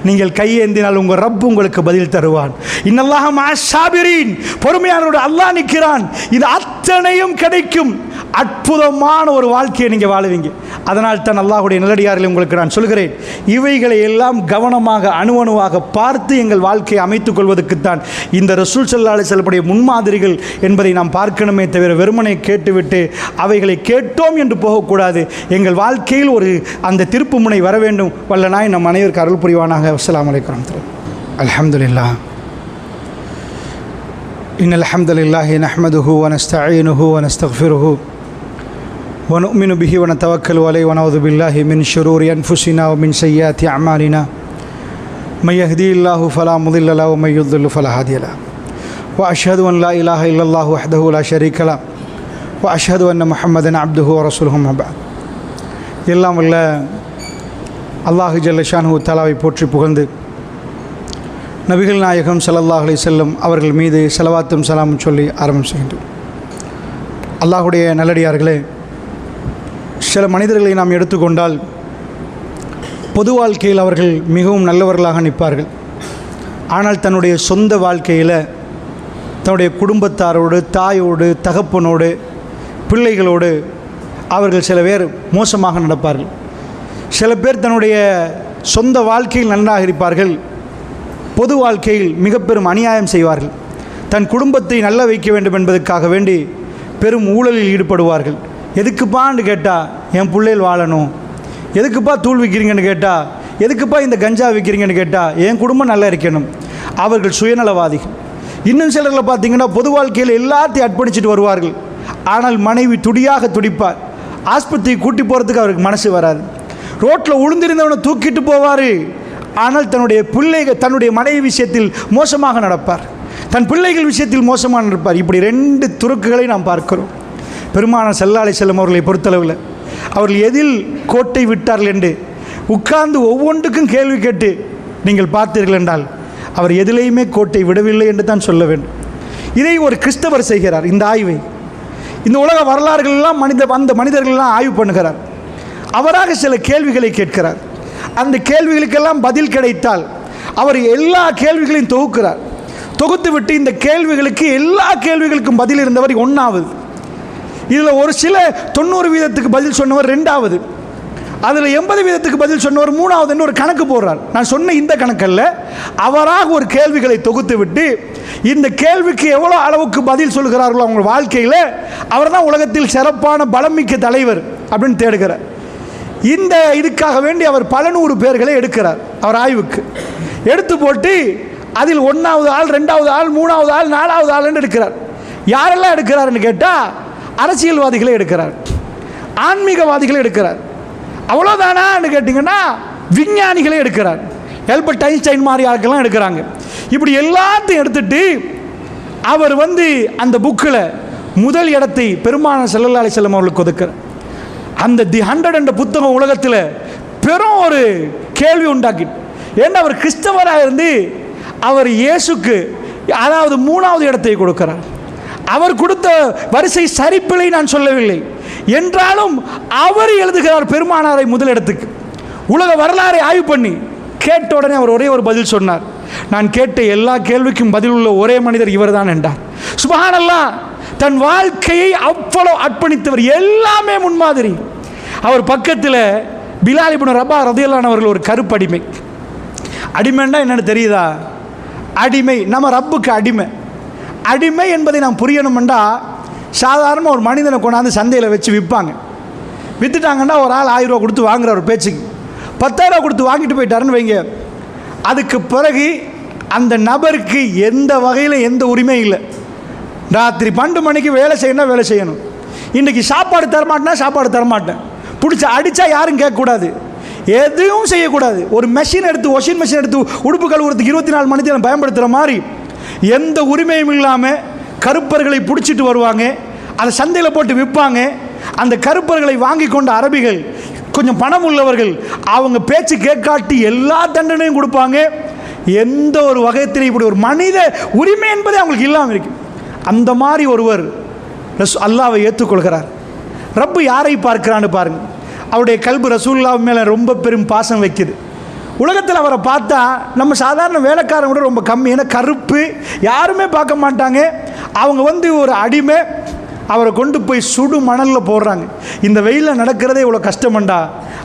நீங்கள் கையேந்தினால் உங்கள் ரப் உங்களுக்கு பதில் தருவான். இன்னல்லாஹ மஅஸ்ஸாபிரீன், பொறுமையானவரோடு அல்லாஹ் நிற்கிறான். இது அத்தனையும் கிடைக்கும். அற்புதமான ஒரு வாழ்க்கையை நீங்கள் வாழுவீங்க. அதனால் தான் அல்லாஹ்வுடைய நல்லடியார்களை உங்களுக்கு நான் சொல்கிறேன், இவைகளை எல்லாம் கவனமாக அணுவணுவாக பார்த்து எங்கள் வாழ்க்கையை அமைத்துக் கொள்வதற்குத்தான் இந்த ரசூல் ஸல்லல்லாஹு அலைஹி வஸல்லம் முன்மாதிரிகள் என்பதை நாம் பார்க்கணுமே தவிர வெறுமனை கேட்டுவிட்டு அவைகளை கேட்டோம் என்று போகக்கூடாது. எங்கள் வாழ்க்கையில் ஒரு அந்த திருப்பு முனை வர வேண்டும். வல்ல நாய் நம் அனைவருக்கு அருள் புரிவானாக. அஸ்ஸலாமு அலைக்கும் வரஹ்மத்துல்லாஹி. அல்ஹம்துலில்லாஹ், இன்னல் ஹம்தலில்லாஹி நஹ்மதுஹு வ நஸ்தஈனுஹு வ நஸ்தக்ஃபிருஹு வ நுஅ்மினு பிஹி வ நதவக்கலு அலைஹி வ நஊது பில்லாஹி மின் ஷுரூரி அன்ஃபுஸினா வ மின் ஸய்யிஆத்தி அஅமாலினா மை யஹ்திஹில்லாஹு ஃபலா முதில்ல லஹு வ மை யுضلل ஃபலா ஹாதிய லஹு வ அஷ்ஹது அன் லா இலாஹ இல்லல்லாஹு வஹ்தஹு லா ஷரீக லஹு வ அஷ்ஹது அன்ன முஹம்மதன் அப்துஹு வ ரசூலுஹு அம்மா பஅத். எல்லாம் வல்ல அல்லாஹு ஜல்ல ஷானுஹு தஆலாவை போற்றி புகழ்ந்து நபிகள் நாயகம் ஸல்லல்லாஹு அலைஹி வஸல்லம் அவர்கள் மீது ஸலவாத்தும் சலாமும் சொல்லி ஆரம்பம் செய்கின்றோம். அல்லாஹுடைய நல்லடியார்களே, சில மனிதர்களை நாம் எடுத்துக்கொண்டால் பொது வாழ்க்கையில் அவர்கள் மிகவும் நல்லவர்களாக நிற்பார்கள். ஆனால் தன்னுடைய சொந்த வாழ்க்கையில் தன்னுடைய குடும்பத்தாரோடு, தாயோடு, தகப்பனோடு, பிள்ளைகளோடு அவர்கள் சில பேர் மோசமாக நடப்பார்கள். சில பேர் தன்னுடைய சொந்த வாழ்க்கையில் நன்றாக இருப்பார்கள், பொது வாழ்க்கையில் மிக பெரும் அநியாயம் செய்வார்கள். தன் குடும்பத்தை நல்ல வைக்க வேண்டும் என்பதற்காக வேண்டி பெரும் ஊழலில் ஈடுபடுவார்கள். எதுக்குப்பான்னு கேட்டால் என் பிள்ளைகள் வாழணும், எதுக்குப்பா தூள் விற்கிறீங்கன்னு கேட்டால், எதுக்குப்பா இந்த கஞ்சா விற்கிறீங்கன்னு கேட்டால் என் குடும்பம் நல்லா இருக்கணும். அவர்கள் சுயநலவாதிகள். இன்னும் சிலர்களை பார்த்தீங்கன்னா பொது வாழ்க்கையில் எல்லாத்தையும் அர்ப்பணிச்சுட்டு வருவார்கள். ஆனால் மனைவி துடியாக துடிப்பார். ஆஸ்பத்திரி கூட்டி போகிறதுக்கு அவருக்கு மனசு வராது. ரோட்டில் உளுந்திருந்தவனை தூக்கிட்டு போவார். ஆனால் தன்னுடைய மனைவி விஷயத்தில் மோசமாக நடப்பார், தன் பிள்ளைகள் விஷயத்தில் மோசமாக நடப்பார். இப்படி 2 துருக்குகளை நாம் பார்க்கிறோம். பெருமானார் ஸல்லல்லாஹு அலைஹி வஸல்லம் அவர்களை பொறுத்தளவில் அவர்கள் எதில் கோட்டை விட்டார்கள் என்று உட்கார்ந்து ஒவ்வொன்றுக்கும் கேள்வி கேட்டு நீங்கள் பார்த்தீர்கள் என்றால் அவர் எதிலையுமே கோட்டை விடவில்லை என்று தான் சொல்ல வேண்டும். இதை ஒரு கிறிஸ்தவர் செய்கிறார். இந்த ஆய்வை இந்த உலக வரலாறுகளெல்லாம் அந்த மனிதர்களெல்லாம் ஆய்வு பண்ணுகிறார். அவராக சில கேள்விகளை கேட்கிறார். அந்த கேள்விகளுக்கெல்லாம் பதில் கிடைத்தால் அவர் எல்லா கேள்விகளையும் தொகுக்கிறார். தொகுத்து விட்டு இந்த கேள்விகளுக்கு எல்லா கேள்விகளுக்கும் பதில் இருந்தவர் 1வது. இதில் ஒரு சில 90% பதில் சொன்னவர் 2வது, அதில் 80% பதில் சொன்னவர் 3வதுன்னு ஒரு கணக்கு போடுறார். நான் சொன்ன இந்த கணக்கல்ல, அவராக ஒரு கேள்விகளை தொகுத்து விட்டு இந்த கேள்விக்கு எவ்வளோ அளவுக்கு பதில் சொல்கிறார்களோ அவங்க வாழ்க்கையில் அவர் தான் உலகத்தில் சிறப்பான பலமிக்க தலைவர் அப்படின்னு தேடுகிறார். இந்த இதுக்காக வேண்டி அவர் பல 100 பேர்களை எடுக்கிறார். அவர் ஆய்வுக்கு எடுத்து போட்டு அதில் 1வது ஆள், 2வது ஆள், 3வது ஆள், 4வது ஆள்னு எடுக்கிறார். யாரெல்லாம் எடுக்கிறாருன்னு கேட்டால் அரசியல்வாதிகளை எடுக்கிறார், ஆன்மீகவாதிகளை எடுக்கிறார். அவ்வளோதானான்னு கேட்டிங்கன்னா விஞ்ஞானிகளை எடுக்கிறார், ஆல்பர்ட் ஐன்ஸ்டைன் மாதிரி ஆட்கள்லாம் எடுக்கிறாங்க. இப்படி எல்லாத்தையும் எடுத்துட்டு அவர் அந்த புக்கில் முதல் இடத்தை பெருமானார் ஸல்லல்லாஹு அலைஹி வஸல்லம் அவர்களுக்கு ஒதுக்கிறார். அந்த தி 100 என்ற புத்தகம் உலகத்தில் பெரும் ஒரு கேள்வி உண்டாக்கி. ஏன்னா அவர் கிறிஸ்தவராக இருந்து அவர் இயேசுக்கு அதாவது 3வது இடத்தை கொடுக்கிறார். அவர் கொடுத்த வரிசை சரிப்பிலை நான் சொல்லவில்லை என்றாலும் அவர் எழுதுகிறார் பெருமானாரை முதல் இடத்துக்கு. உலக வரலாறை ஆய்வு பண்ணி கேட்ட உடனே அவர் ஒரே ஒரு பதில் சொன்னார். நான் கேட்ட எல்லா கேள்விக்கும் பதில் உள்ள ஒரே மனிதர் இவர்தான் என்றார். சுப்ஹானல்லாஹ், தன் வாழ்க்கையை அவ்வளவு அர்ப்பணித்தவர், எல்லாமே முன்மாதிரி. அவர் பக்கத்தில் பிலால் இப்னு ரபா ரலியல்லாஹு அன்ஹு அவர்கள் ஒரு கருப்படிமை. அடிமைன்னா என்னன்னு தெரியுதா? அடிமை நம்ம ரப்புக்கு அடிமை. அடிமை என்பதை நாம் புரியணுமெண்டா சாதாரணமாக ஒரு மனிதனை கொண்டாந்து சந்தையில் வச்சு விற்பாங்க. விற்றுட்டாங்கன்னா ஒரு ஆள் 1000 ரூபா கொடுத்து வாங்குற ஒரு பேச்சுக்கு 10,000 ரூபா கொடுத்து வாங்கிட்டு போயிட்டாருன்னு வைங்க. அதுக்கு பிறகு அந்த நபருக்கு எந்த வகையில் எந்த உரிமை இல்லை. ராத்திரி 12 மணிக்கு வேலை செய்யணும், வேலை செய்யணும். இன்றைக்கி சாப்பாடு தரமாட்டேன்னா சாப்பாடு தரமாட்டேன், பிடிச்ச அடித்தா யாரும் கேட்கக்கூடாது, எதுவும் செய்யக்கூடாது. ஒரு மெஷின் எடுத்து, வாஷிங் மெஷின் எடுத்து உடுப்பு கழுவுறதுக்கு 24 மணி நேரம் பயன்படுத்துகிற மாதிரி எந்த உரிமையும் இல்லாமல் கருப்பர்களை பிடிச்சிட்டு வருவாங்க, அதை சந்தையில் போட்டு விற்பாங்க. அந்த கருப்பர்களை வாங்கி கொண்ட அரபிகள், கொஞ்சம் பணம் உள்ளவர்கள், அவங்க பேச்சு கேட்காட்டி எல்லா தண்டனையும் கொடுப்பாங்க. எந்த ஒரு வகையத்திலையும் இப்படி ஒரு மனித உரிமை என்பதே அவங்களுக்கு இல்லாமல் இருக்கு. அந்த மாதிரி ஒருவர் அல்லாஹ்வை ஏற்றுக்கொள்கிறார். ரப்பு யாரை பார்க்கிறான்னு பாருங்க. அவருடைய கல்பு ரசூலுல்லாஹ் மேலே ரொம்ப பெரும் பாசம் வைக்குது. உலகத்தில் அவரை பார்த்தா நம்ம சாதாரண வேலைக்காரன் கூட ரொம்ப கம்மி. ஏன்னா கருப்பு யாருமே பார்க்க மாட்டாங்க. அவங்க ஒரு அடிமை, அவரை கொண்டு போய் சுடு மணலில் போடுறாங்க. இந்த வெயிலில் நடக்கிறதே இவ்வளோ கஷ்டமண்டா,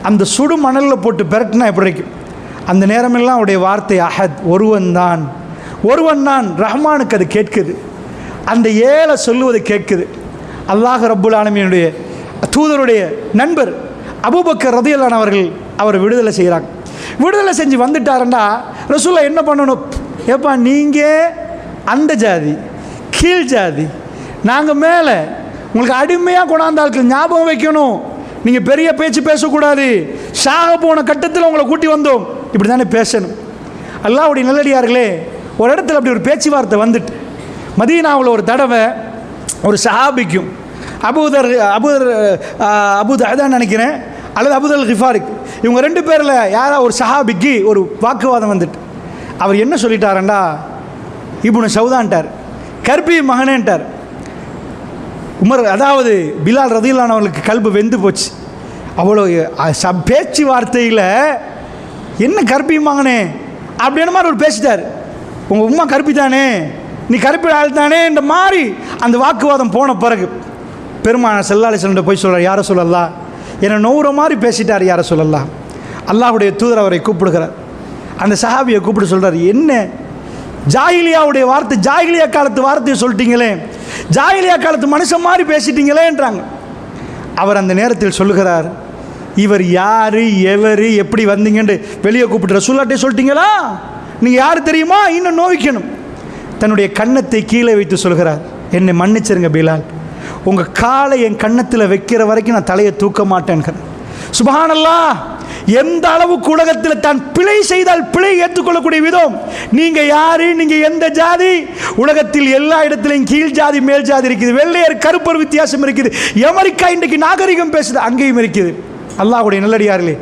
அந்த சுடு மணலில் போட்டு பெரட்டினா எப்படி இருக்கும்? அந்த நேரமெல்லாம் அவருடைய வார்த்தை அஹத், ஒருவன் தான். ரஹ்மானுக்கு அது கேட்குது, அந்த ஏழை சொல்லுவது கேட்குது. அல்லாஹ் ரப்புல் ஆலமீனுடைய தூதருடைய நண்பர் அபூபக்கர் ரலியல்லாஹு அன்ஹு அவர்கள் அவரை விடுதலை செய்கிறாங்க. விடுதலை செஞ்சு வந்துட்டாருண்டா ரசூலுல்லாஹ் என்ன பண்ணணும்? ஏப்பா நீங்கள் அந்த ஜாதி, கீழ் ஜாதி, நாங்கள் மேலே, உங்களுக்கு அடிமையாக கொண்டாந்தாளுக்கு ஞாபகம் வைக்கணும். நீங்கள் பெரிய பேச்சு பேசக்கூடாது, சாக போன கட்டத்தில் உங்களை கூட்டி வந்தோம், இப்படி தானே பேசணும். அல்லாஹ்வுடைய நல்லடியார்களே, ஒரு இடத்துல அப்படி ஒரு பேச்சுவார்த்தை வந்துட்டு, மதீனாவில் ஒரு தடவை ஒரு சஹாபிக்கும் அபூதர் நினைக்கிறேன், அல்லது அபூதல் கிஃபாரிக், இவங்க 2 பேரில் யாரா ஒரு சஹாபிக்கு ஒரு வாக்குவாதம் வந்துட்டு, அவர் என்ன சொல்லிட்டாரண்டா, இப்னு சௌதான்ட்டார், கர்பி மகனேன்ட்டார். உமர் அதாவது பிலால் ரதியல்லாஹு அவர்களுக்கு கல்பு வெந்து போச்சு. அவ்வளோ பேச்சு வார்த்தையில் என்ன கர்பி மகனே அப்படின்ற மாதிரி ஒரு பேசிட்டார். உங்கள் உம்மா கருப்பி தானே, நீ கருப்பி ஆள் தானே இந்த மாதிரி அந்த வாக்குவாதம் போன பிறகு பெருமான ஸல்லல்லாஹு அலைஹி வஸல்லம் போய் சொல்கிறார், யார சொல்லலாம், என்னை நோவுற மாதிரி பேசிட்டார் யார சொல்லலாம். அல்லாஹ்வுடைய தூதர் அவரை கூப்பிடுகிறார். அந்த சஹாபியை கூப்பிட்டு சொல்கிறார், என்ன ஜாஹிலியாவுடைய வார்த்தை, ஜாஹிலியா காலத்து வார்த்தையை சொல்லிட்டீங்களே, ஜாஹிலியா காலத்து மனுஷன் மாதிரி பேசிட்டீங்களேன்றாங்க. அவர் அந்த நேரத்தில் சொல்லுகிறார், இவர் யார், எவர், எப்படி வந்தீங்கன்னு வெளியே கூப்பிட்டு ரசூலுல்லாஹ்ட்டே சொல்லிட்டீங்களா, நீங்கள் யார் தெரியுமா, இன்னும் நோவிக்கணும். தன்னுடைய கன்னத்தை கீழே வைத்து சொல்கிறார், என்னை மன்னிச்சிருங்க பிலால், உங்கள் காலை என் கன்னத்தில் வைக்கிற வரைக்கும் நான் தலையை தூக்க மாட்டேன்கிறேன். சுப்ஹானல்லாஹ், எந்த அளவுக்கு உலகத்தில் தான் பிழை செய்தால் பிழை ஏற்றுக்கொள்ளக்கூடிய விதம். நீங்கள் யாரு, நீங்கள் எந்த ஜாதி, உலகத்தில் எல்லா இடத்திலையும் கீழ் ஜாதி மேல் ஜாதி இருக்குது, வெள்ளையர் கருப்பர் வித்தியாசம் இருக்குது. அமெரிக்கா இன்றைக்கு நாகரிகம் பேசுது, அங்கேயும் இருக்குது. அல்லாஹ்வுடைய நல்லடியார்களே,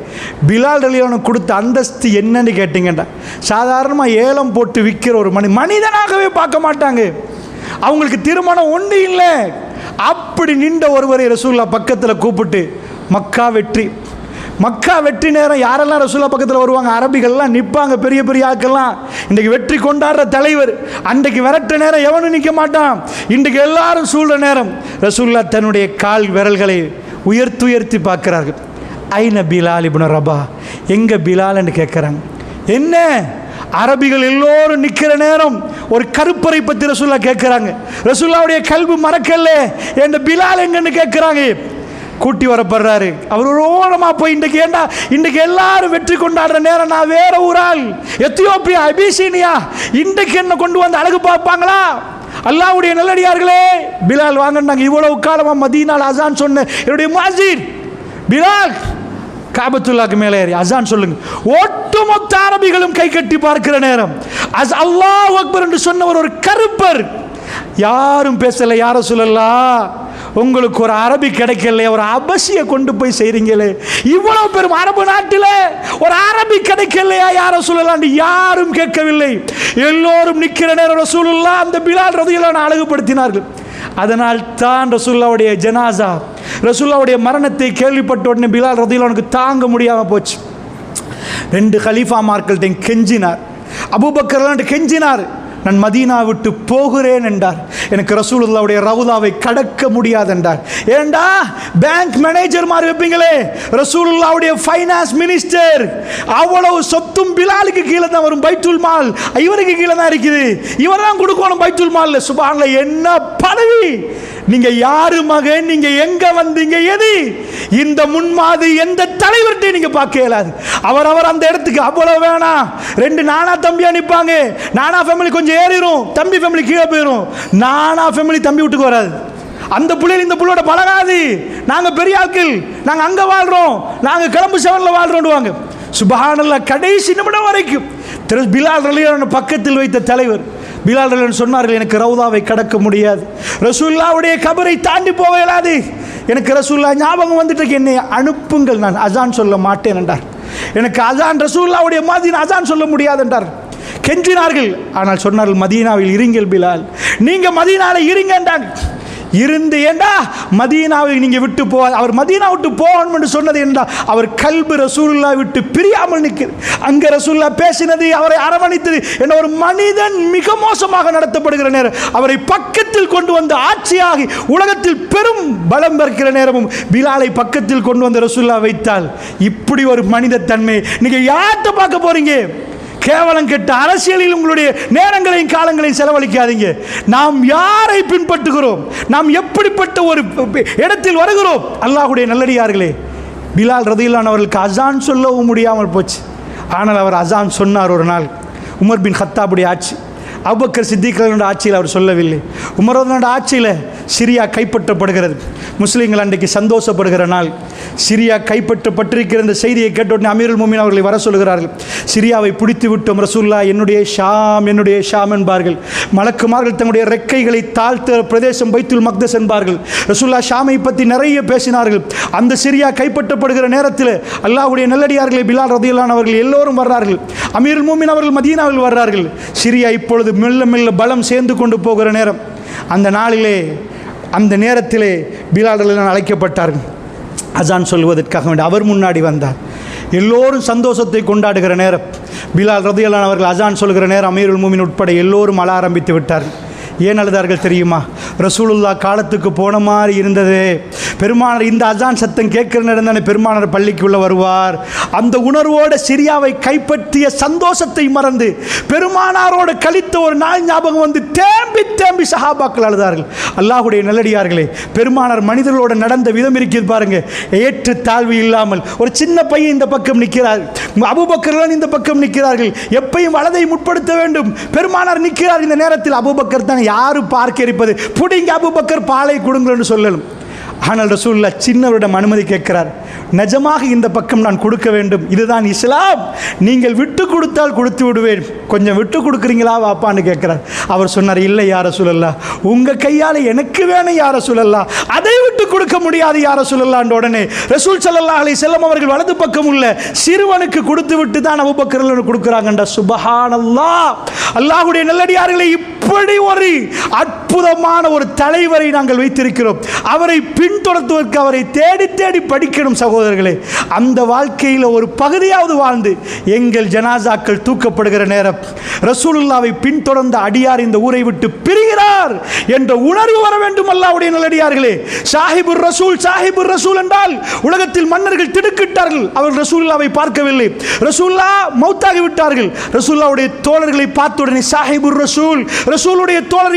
பிலால் ரலியல்லாஹு கொடுத்த அந்தஸ்து என்னன்னு கேட்டிங்கண்டா, சாதாரணமாக ஏலம் போட்டு விற்கிற ஒரு மனிதனாகவே பார்க்க மாட்டாங்க. அவங்களுக்கு திருமணம் ஒன்று இல்லை. அப்படி நின்ற ஒருவரை ரசூலுல்லாஹ் பக்கத்தில் கூப்பிட்டு, மக்கா வெற்றி நேரம் யாரெல்லாம் ரசூலுல்லாஹ் பக்கத்தில் வருவாங்க, அரபிகள்லாம் நிற்பாங்க, பெரிய பெரிய ஆட்கள்லாம். இன்றைக்கு வெற்றி கொண்டாடுற தலைவர், அன்றைக்கு விரட்ட நேரம் எவனும் நிற்க மாட்டான். இன்றைக்கு எல்லாரும் சூழ்ற நேரம் ரசூலுல்லாஹ் தன்னுடைய கால் விரல்களை உயர்த்தி பார்க்கிறார்கள். ஐன பிலால் இப்னு ரபா, எங்கே பிலால்னு கேட்குறாங்க. என்ன அரபிகள் எல்லோரும் நிற்கிற நேரம் ஒரு கருப்பரை பற்றி ரசூலுல்லாஹ் கேட்குறாங்க. ரசூலுல்லாஹ்வுடைய கல்பு மறக்கல்ல, இந்த பிலால் எங்கன்னு கேட்குறாங்க. கூட்டி வரப்படுறாரு. அவர் ஒரு ஓரமாக போய், இன்றைக்கு எல்லாரும் வெற்றி கொண்டாடுற நேரம், நான் வேற ஊரால், எத்தியோப்பியா, அபிசீனியா, இன்றைக்கு என்ன கொண்டு வந்து அழகு பார்ப்பாங்களா? அல்லாஹ்வுடைய நல்லடியார்களே, பிலால் வாங்கினாங்க. இவ்வளவு காலமாக மதீனால அசான் சொன்ன என்னுடைய முஅஸ்ஸின் பிலால், காபத்துல்லாக்கு மேலே ஏறி அசான் சொல்லுங்க. ஒட்டுமொத்த அரபிகளும் கை கட்டி பார்க்கிற நேரம் அல்லாஹ் அக்பர் என்று சொன்னவர் ஒரு கருப்பர். யாரும் பேசல, யார சொல்லலாம், உங்களுக்கு ஒரு அரபி கிடைக்கல, ஒரு அபசியை கொண்டு போய் செய்றீங்களே, இவ்வளவு பெரும் அரபு நாட்டில் ஒரு அரபி கிடைக்கலையா யார சொல்லலாம், யாரும் கேட்கவில்லை. எல்லோரும் நிற்கிற நேரம் ரசூலுல்லாஹ் அந்த பிலால் ரலியல்லாஹு அழகுபடுத்தினார்கள். அதனால் தான் ரசூலுல்லாஹ்வுடைய ஜனாசா, ரசூலுல்லாஹ்வுடைய மரணத்தை கேள்விப்பட்ட உடனே பிலால் ரலியல்லாஹு தாங்க முடியாமல் போச்சு. 2 கலீஃபாமார்கள்ட்ட கெஞ்சினார், அபூபக்கர் கெஞ்சினார், நான் மதீனா விட்டு போகிறேன் என்றார். எனக்கு ரசூலுல்லாஹ்வுடைய ரவுதாவை கடக்க முடியாது என்றார். ஏண்டா பேங்க் மேனேஜர் மாதிரி வைப்பீங்களே, ரசூலுல்லாஹ்வுடைய ஃபைனான்ஸ் மினிஸ்டர், அவ்வளவு சொத்தும் பிலாலுக்கு கீழே தான் வரும். பைத்துல் மால் இவருக்கு கீழே தான் இருக்குது, இவர் தான் கொடுக்கணும் பைத்துல் மால். சுப்ஹானல்லாஹ், என்ன பதவி! நீங்க யாரு மகன், நீங்க எங்க வந்தீங்க, எது இந்த முன்மாதிரி எந்த தலைவர்கிட்ட நீங்க பார்க்க இயலாது. அவர் அந்த இடத்துக்கு அவ்வளவு வேணாம். 2 நானா தம்பியா நிற்பாங்க. நானா ஃபேமிலி கொஞ்சம் ஏறிடும், தம்பி ஃபேமிலி கீழே போயிடும். நானா ஃபேமிலி தம்பி விட்டுக்கு வராது. அந்த புள்ளையில் இந்த புள்ளோட பழகாது. நாங்க பெரிய ஆட்கள், நாங்க அங்க வாழ்றோம், நாங்க கிளம்பு 7ல வாழ்றோம். சுப்ஹானல்லாஹ், கடைசி நிமிடம் வரைக்கும் பிலால் ரலியல்லாஹு பக்கத்தில் வைத்த தலைவர் பிலால் ரலியல்லாஹு சொன்னார்கள், எனக்கு ரவுதாவை கடக்க முடியாது, ரசூலுல்லாஹ்வுடைய கபரை தாண்டி போக இயலாது, எனக்கு ரசூலுல்லாஹ் ஞாபகம் வந்துட்டு என்னை அனுப்புங்கள், நான் அசான் சொல்ல மாட்டேன் என்றார். எனக்கு அசான் ரசூலுல்லாஹ்வுடைய மதீனா அசான் சொல்ல முடியாது என்றார். கெஞ்சினார்கள். ஆனால் சொன்னார்கள், மதீனாவில் இருங்கள் பிலால், நீங்க மதீனாவில் இருங்க என்றாங்க. இருந்து ஏண்டா மதீனாவை நீங்க விட்டு போ, அவர் மதீனா விட்டு போகணும் என்று சொன்னது என்றா அவர் கல்பு ரசூலுல்லாஹ் விட்டு பிரியாமல் நிற்கிறது. அங்க ரசூலுல்லாஹ் பேசினது, அவரை அரவணைத்தது என்ற ஒரு மனிதன் மிக மோசமாக நடத்தப்படுகிற நேரம், அவரை பக்கத்தில் கொண்டு வந்து ஆட்சியாகி உலகத்தில் பெரும் பலம் பெறுகிற நேரமும் பிலாலை பக்கத்தில் கொண்டு வந்து ரசூலுல்லாஹ் வைத்தால், இப்படி ஒரு மனித தன்மை நீங்க யார்கிட்ட பார்க்க போறீங்க? கேவலம் கெட்ட அரசியலில் உங்களுடைய நேரங்களையும் காலங்களையும் செலவழிக்காதீங்க. நாம் யாரை பின்பற்றுகிறோம், நாம் எப்படிப்பட்ட ஒரு இடத்தில் வருகிறோம். அல்லாஹ்வுடைய நல்லடியார்களே, பிலால் ரலியல்லாஹு அவர்களுக்கு அசான் சொல்லவும் முடியாமல் போச்சு. ஆனால் அவர் அசான் சொன்னார். ஒரு நாள் உமர் பின் கத்தாபுடைய ஆட்சி, அபூபக்கர் சித்திக் ஆட்சியில் அவர் சொல்லவில்லை. உமரோட ஆட்சியில் சிரியா கைப்பற்றப்படுகிறது. முஸ்லீம்கள் அன்றைக்கு சந்தோஷப்படுகிற நாள். சிரியா கைப்பற்றப்பட்டிருக்கிற இந்த செய்தியை கேட்ட உடனே அமீருல் முஃமினீன் அவர்களை வர சொல்கிறார்கள். சிரியாவை பிடித்து விட்டோம் ரசூலுல்லாஹ், என்னுடைய ஷாம் என்பார்கள். மலக்குமார்கள் தங்களுடைய ரெக்கைகளை தாழ்த்த பிரதேசம் பைத்துல் மக்தஸ் என்பார்கள். ரசூலுல்லாஹ் ஷாமை பற்றி நிறைய பேசினார்கள். அந்த சிரியா கைப்பற்றப்படுகிற நேரத்தில் அல்லாஹ்வுடைய நல்லடியார்களை பிலால் ரலியல்லாஹு அன்ஹு அவர்கள் எல்லோரும் வர்றார்கள். அமீருல் முஃமினீன் அவர்கள் மதீனாவில் வர்றார்கள். சிரியா இப்பொழுது மெல்ல மெல்ல பலம் சேர்ந்து கொண்டு போகிற நேரம். அந்த நாளிலே அந்த நேரத்திலே பிலால் ரலியல்லாஹு அன்ஹு அழைக்கப்பட்டார்கள். அசான் சொல்வதற்காக வேண்டி அவர் முன்னாடி வந்தார். எல்லோரும் சந்தோஷத்தை கொண்டாடுகிற நேரம். பிலால் ரலியல்லாஹு அன்ஹு அவர்கள் அசான் சொல்கிற நேரம் அமீருல் முஃமினீன் உட்பட எல்லோரும் அழ ஆரம்பித்து விட்டார்கள். ஏன் அழுதார்கள் தெரியுமா? ரசூலுல்லாஹ் காலத்துக்கு போன மாதிரி இருந்தது. பெருமானார் இந்த அசான் சத்தம் கேட்கிற நேரம் தானே பெருமானார் பள்ளிக்குள்ளே வருவார். அந்த உணர்வோடு சிரியாவை கைப்பற்றிய சந்தோஷத்தை மறந்து பெருமானாரோடு கழித்த ஒரு நாள் ஞாபகம் வந்து தேம்பி தேம்பி சஹாபாக்கள் அழுதார்கள். அல்லாஹ்வுடைய நல்லடியார்களே, பெருமானார் மனிதர்களோடு நடந்த விதம் இருக்கிறது பாருங்க. ஏற்று தாழ்வு இல்லாமல் ஒரு சின்ன பையன் இந்த பக்கம் நிற்கிறார், அபூபக்கர் இந்த பக்கம் நிற்கிறார்கள். எப்பையும் வலதை முற்படுத்த வேண்டும். பெருமானார் நிற்கிறார். இந்த நேரத்தில் அபூபக்கர் தான் யாரு பார்க்க இருப்பது, புடிங்க அபூபக்கர் பாலை கொடுங்கள் என்று சொல்லணும். ஆனால் ரசூலுல்லாஹ் சின்னவரிடம் அனுமதி கேட்கிறார். நிஜமாக இந்த பக்கம் நான் கொடுக்க வேண்டும், இதுதான் இஸ்லாம், நீங்கள் விட்டு கொடுத்தால் கொடுத்து விடுவேன், கொஞ்சம் விட்டு கொடுக்குறீங்களா வாப்பான்னு கேட்கிறார். அவர் சொன்னார், இல்லை யா ரசூலல்லாஹ், உங்கள் கையால் எனக்கு வேணும் யா ரசூலல்லாஹ், அதை விட்டு கொடுக்க முடியாது யா ரசூலல்லாஹ். உடனே ரசூல் ஸல்லல்லாஹு அலைஹி வஸல்லம் அவர்கள் வலது பக்கம் உள்ள சிறுவனுக்கு கொடுத்து விட்டு தான் அபூபக்கர் கொடுக்குறாங்கண்டா. சுப்ஹானல்லாஹ். அல்லாஹ்வுடைய நல்லடியார்களை, இப்படி ஒரு அற்புதமான ஒரு தலைவரை நாங்கள் வைத்திருக்கிறோம். அவரை பின்தொடர்வதற்கு அவரை தேடி தேடி படிக்கணும் சகோதரர்களே. அந்த வாழ்க்கையில் ஒரு பகுதியாவது வாழ்ந்து எங்கள் ஜனாசாக்கள் தூக்கப்படுகிற நேரம் ரசூலுல்லாவை பின்தொடர்ந்த அடியார் இந்த ஊரை விட்டு பிரிகிறார் என்ற உணர்வு வர வேண்டும். அல்லாஹ்வுடைய நல்லடியார்களே, சாஹிபுர் ரசூல் என்றால் உலகத்தில் மன்னர்கள் திடுக்கிட்டார்கள். அவர்கள் ரசூலுல்லாவை பார்க்கவில்லை. ரசூலுல்லாஹ் மௌத்தாகி விட்டார்கள். ரசூலுல்லாவுடைய தோழர்களை பார்த்த உடனே சாஹிபுர் ரசூலுடைய தோழர்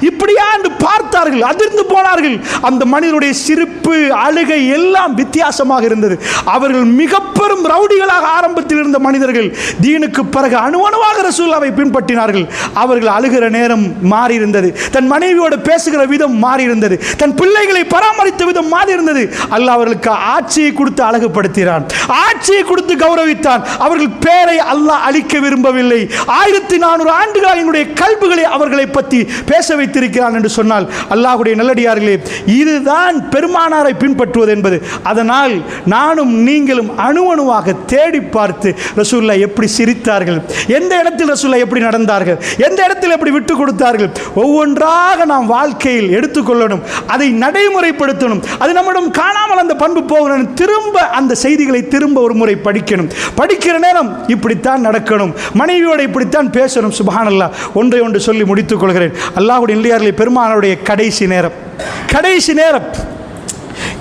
இப்படியா என்று பார்த்தார்கள், அதிர்ந்து போனார்கள். அந்த மனிதனுடைய சிரிப்பு, அழுகை எல்லாம் வித்தியாசமாக இருந்தது. அவர்கள் மிக பெரும் ரவுடிகளாக ஆரம்பத்தில் இருந்த மனிதர்கள் தீனுக்கு பிறகு அணுவணுவாக ரசூலுல்லாவை பின்பற்றினார்கள். அவர்கள் அழுகிற நேரம் மாறி இருந்தது, தன் மனைவியோடு பேசுகிற விதம் மாறி இருந்தது, தன் பிள்ளைகளை பராமரித்த விதம் மாறி இருந்தது. அல்லாஹ் அவர்களுக்கு ஆட்சியை கொடுத்து அழகுபடுத்தினான், ஆட்சியை கொடுத்து கௌரவித்தான். அவர்கள் பேரை அல்லாஹ் அழிக்க விரும்பவில்லை. 1400 ஆண்டுகளாக என்னுடைய கல்புகளை அவர்களை பற்றி பேச வைத்திருக்கிறான் என்று சொன்னால் அல்லாஹ்வுடைய நல்லடியார்களே, இதுதான் பெருமானாரை பின்பற்றுவது என்பது. அதனால் நானும் நீங்களும் அணுவணுவாக தேடி பார்த்து ரசூலுல்லாஹ் எப்படி சிரித்தார்கள், எந்த இடத்தில் ரசூலுல்லாஹ் எப்படி நடந்தார்கள், எந்த இடத்தில் எப்படி விட்டு கொடுத்தார்கள், ஒவ்வொன்றாக நாம் வாழ்க்கையில் எடுத்துக்கொள்ளணும், அதை நடைமுறைப்படுத்தணும். அது நம்மிடம் காணாமல் அந்த பண்பு போகணும். திரும்ப அந்த செய்திகளை திரும்ப ஒரு முறை படிக்கணும். படிக்கிற நேரம் இப்படித்தான் நடக்கணும், மனைவியோடு இப்படித்தான் பேசணும். சுப்ஹானல்லாஹ். ஒன்றை ஒன்று சொல்லி முடித்துக் கொள்கிறேன். அல்லாஹ்வுடைய நல்லடியார்களே, பெருமானாருடைய கடைசி நேரம்,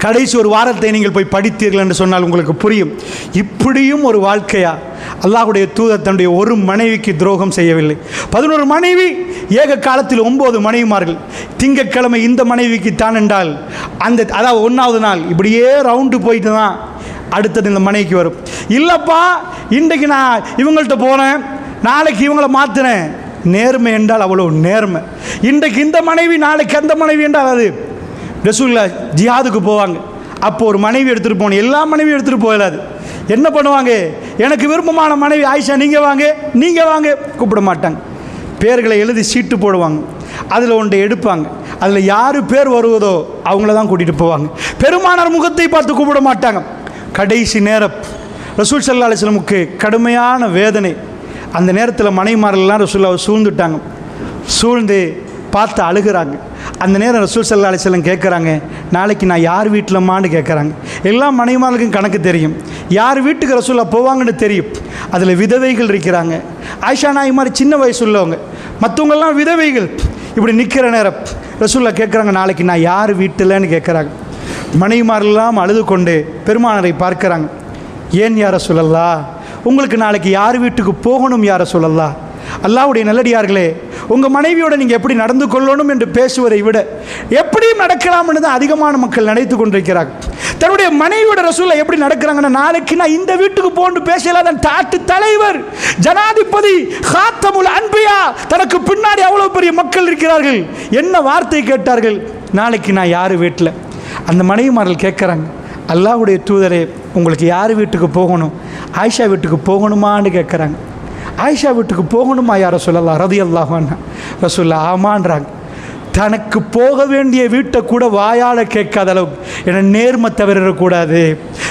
கடைசி ஒரு வாரத்தை நீங்கள் போய் படித்தீர்கள் என்று சொன்னால் உங்களுக்கு புரியும், இப்படியும் ஒரு வாழ்க்கையா? அல்லாஹ்வுடைய தூதர் தன்னுடைய ஒரு மனைவிக்கு துரோகம் செய்யவில்லை. 11 மனைவி, ஏக காலத்தில் 9 மனைவிமார்கள். திங்கட்கிழமை இந்த மனைவிக்கு தான் என்றால் அதாவது 1வது நாள் இப்படியே ரவுண்டு போயிட்டு தான் அடுத்தது இந்த மனைவிக்கு வரும். இல்லைப்பா, இன்றைக்கு நான் இவங்கள்ட்ட போனேன், நாளைக்கு இவங்களை மாற்றினேன். நேர்மை என்றால் அவ்வளோ நேர்மை. இன்றைக்கு இந்த மனைவி, நாளைக்கு அந்த மனைவி என்றால் அது. ரசூலுல்லாஹ் ஜிஹாதுக்கு போவாங்க, அப்போ ஒரு மனைவி எடுத்துகிட்டு போகணும், எல்லா மனைவியும் எடுத்துகிட்டு போகலாது. என்ன பண்ணுவாங்க? எனக்கு விருப்பமான மனைவி ஆயிஷா நீங்கள் வாங்க கூப்பிட மாட்டாங்க. பேர்களை எழுதி சீட்டு போடுவாங்க, அதில் ஒன்றை எடுப்பாங்க, அதில் யார் பேர் வருவதோ அவங்கள தான் கூட்டிகிட்டு போவாங்க. பெருமானார் முகத்தை பார்த்து கூப்பிட மாட்டாங்க. கடைசி நேரம் ரசூல் ஸல்லல்லாஹு அலைஹி வஸல்லமுக்கு கடுமையான வேதனை. அந்த நேரத்தில் மனைவிமாரெல்லாம் ரசூலுல்லாஹ்வை சூழ்ந்துட்டாங்க, சூழ்ந்து பார்த்து அழுகிறாங்க. அந்த நேரம் ரசூல் ஸல்லல்லாஹு அலைஹி வஸல்லம் கேட்குறாங்க, நாளைக்கு நான் யார் வீட்டிலம்மான்னு கேட்குறாங்க. எல்லா மனைவிமார்களுக்கும் கணக்கு தெரியும், யார் வீட்டுக்கு ரசூலுல்லாஹ் போவாங்கன்னு தெரியும். அதில் விதவைகள் இருக்கிறாங்க, ஆயிஷா நாயகி மாதிரி சின்ன வயசு உள்ளவங்க, மற்றவங்கெல்லாம் விதவைகள். இப்படி நிற்கிற நேரம் ரசூலுல்லாஹ் கேட்குறாங்க, நாளைக்கு நான் யார் வீட்டிலன்னு கேட்குறாங்க. மனைவிமாரெல்லாம் அழுது கொண்டு பெருமானாரை பார்க்குறாங்க. ஏன் யா ரசூலல்லாஹ், உங்களுக்கு நாளைக்கு யார் வீட்டுக்கு போகணும் யா ரசூலல்லாஹ்? அல்லாஹ்வுடைய நல்லடியார்களே, உங்கள் மனைவியோடு நீங்கள் எப்படி நடந்து கொள்ளணும் என்று பேசுவதை விட எப்படியும் நடக்கலாம்னு தான் அதிகமான மக்கள் நினைத்து கொண்டிருக்கிறார்கள். தன்னுடைய மனைவியோட ரசூலுல்லாஹ் எப்படி நடக்கிறாங்கன்னா, நாளைக்கு நான் இந்த வீட்டுக்கு போன்று பேசலாத நாட்டு தலைவர், ஜனாதிபதி, காத்தமுல் அன்பியா, தனக்கு பின்னாடி அவ்வளவு பெரிய மக்கள் இருக்கிறார்கள், என்ன வார்த்தை கேட்டார்கள், நாளைக்கு நான் யார் வீட்டில்? அந்த மனைவிமார்கள் கேட்குறாங்க, அல்லாஹ்வுடைய தூதரே, உங்களுக்கு யார் வீட்டுக்கு போகணும்? ஆயிஷா வீட்டுக்கு போகணுமான்னு கேட்குறாங்க. ஆயிஷா வீட்டுக்கு போகணுமா யா ரசூலல்லாஹ் ரலியல்லாஹு அன்ஹா? ரசூலுல்லாஹ் ஆமான்றாங்க. தனக்கு போக வேண்டிய வீட்டை கூட வாயால் கேட்காத அளவுக்கு, ஏன்னா நேர்மை தவிரக்கூடாது.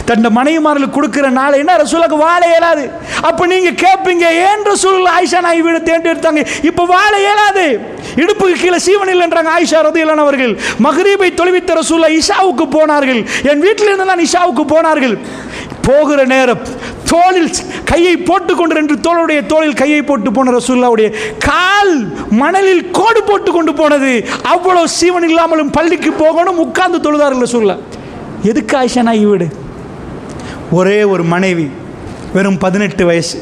தன் மனைவிமார்களுக்கு கொடுக்குற நாளை என்ன ரசூலுக்கு வாழ இயலாது. அப்போ நீங்கள் கேட்பீங்க, ஏன் ரசூலுல்லாஹ் ஆயிஷா நாய் வீடு தேடி எடுத்தாங்க, இப்போ வாழ இயலாது, இடுப்புக்கு கீழே சீவன் இல்லைன்றாங்க ஆயிஷா ரலியல்லாஹு அவர்கள். மக்ரிபை தொழுவித்த ரசூலுல்லாஹ் இஷாவுக்கு போனார்கள். என் வீட்டிலிருந்து தான் இஷாவுக்கு போனார்கள். போகிற நேரம் தோளில் கையை போட்டுக்கொண்டு, ரெண்டு தோளுடைய தோளில் கையை போட்டு போன ரசூலுல்லாஹ்வுடைய கால் மணலில் கோடு போட்டு கொண்டு போனது. அவ்வளோ சீவன் இல்லாமலும் பள்ளிக்கு போகணும், உட்கார்ந்து தொழுதார்கள் ரசூலுல்லாஹ். எதுக்கு ஆயிஷா நாய் வீடு? ஒரே ஒரு மனைவி, வெறும் 18 வயசு.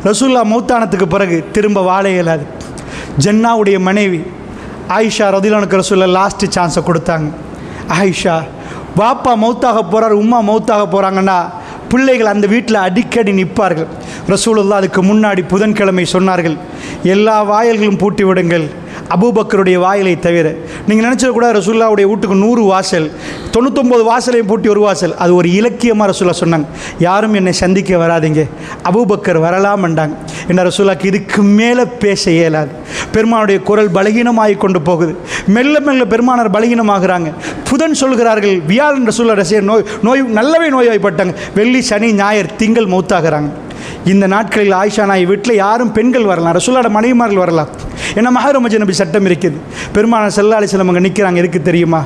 ரசூலுல்லாஹ் மௌத்தானத்துக்கு பிறகு திரும்ப வாழ இயலாது. ஜன்னாவுடைய மனைவி ஆயிஷா ரலியல்லாஹு அன்ஹா ரசூலுல்லாஹ் லாஸ்ட் சான்ஸை கொடுத்தாங்க. ஆயிஷா, பாப்பா மௌத்தாக போகிறார், உம்மா மௌத்தாக போகிறாங்கன்னா பிள்ளைகள் அந்த வீட்டில் அடிக்கடி நிற்பார்கள். ரசூலுல்லாஹ் அதுக்கு முன்னாடி புதன்கிழமை சொன்னார்கள், எல்லா வாயில்களும் பூட்டி விடுங்கள், அபூபக்கருடைய வாயிலை தவிர. நீங்கள் நினச்சக்கூடாது ரசூலுல்லாஹ்வுடைய வீட்டுக்கு 100 வாசல், 99 வாசலையும் பூட்டி ஒரு வாசல். அது ஒரு இலக்கியமாக ரசூலுல்லாஹ் சொன்னாங்க. யாரும் என்னை சந்திக்க வராதிங்க, அபூபக்கர் வரலாம்ண்டாங்க. என்ன ரசூலுல்லாஹ்க்கு இதுக்கு மேலே பேச இயலாது. பெருமானுடைய குரல் பலகீனமாகி கொண்டு போகுது. மெல்ல மெல்ல பெருமானார் பலகீனமாகிறாங்க. புதன் சொல்கிறார்கள், வியாழன் ரசூலுல்லாஹ் நோய் நல்லவே நோய்வாய்ப்பட்டாங்க. வெள்ளி, சனி, ஞாயிறு, திங்கள் மௌத்தாகிறாங்க. இந்த நாட்களில் ஆயிஷா நாய் வீட்டில் யாரும் பெண்கள் வரலாம், ரசூலுல்லாஹ்வுடைய மனைவிமார்கள் வரலாம். ஏன்னா மஹரமஜ நபி சட்டம் இருக்குது. பெருமானார் ஸல்லல்லாஹு அலைஹி வஸல்லம் அங்கே நிற்கிறாங்க. எதுக்கு தெரியுமா?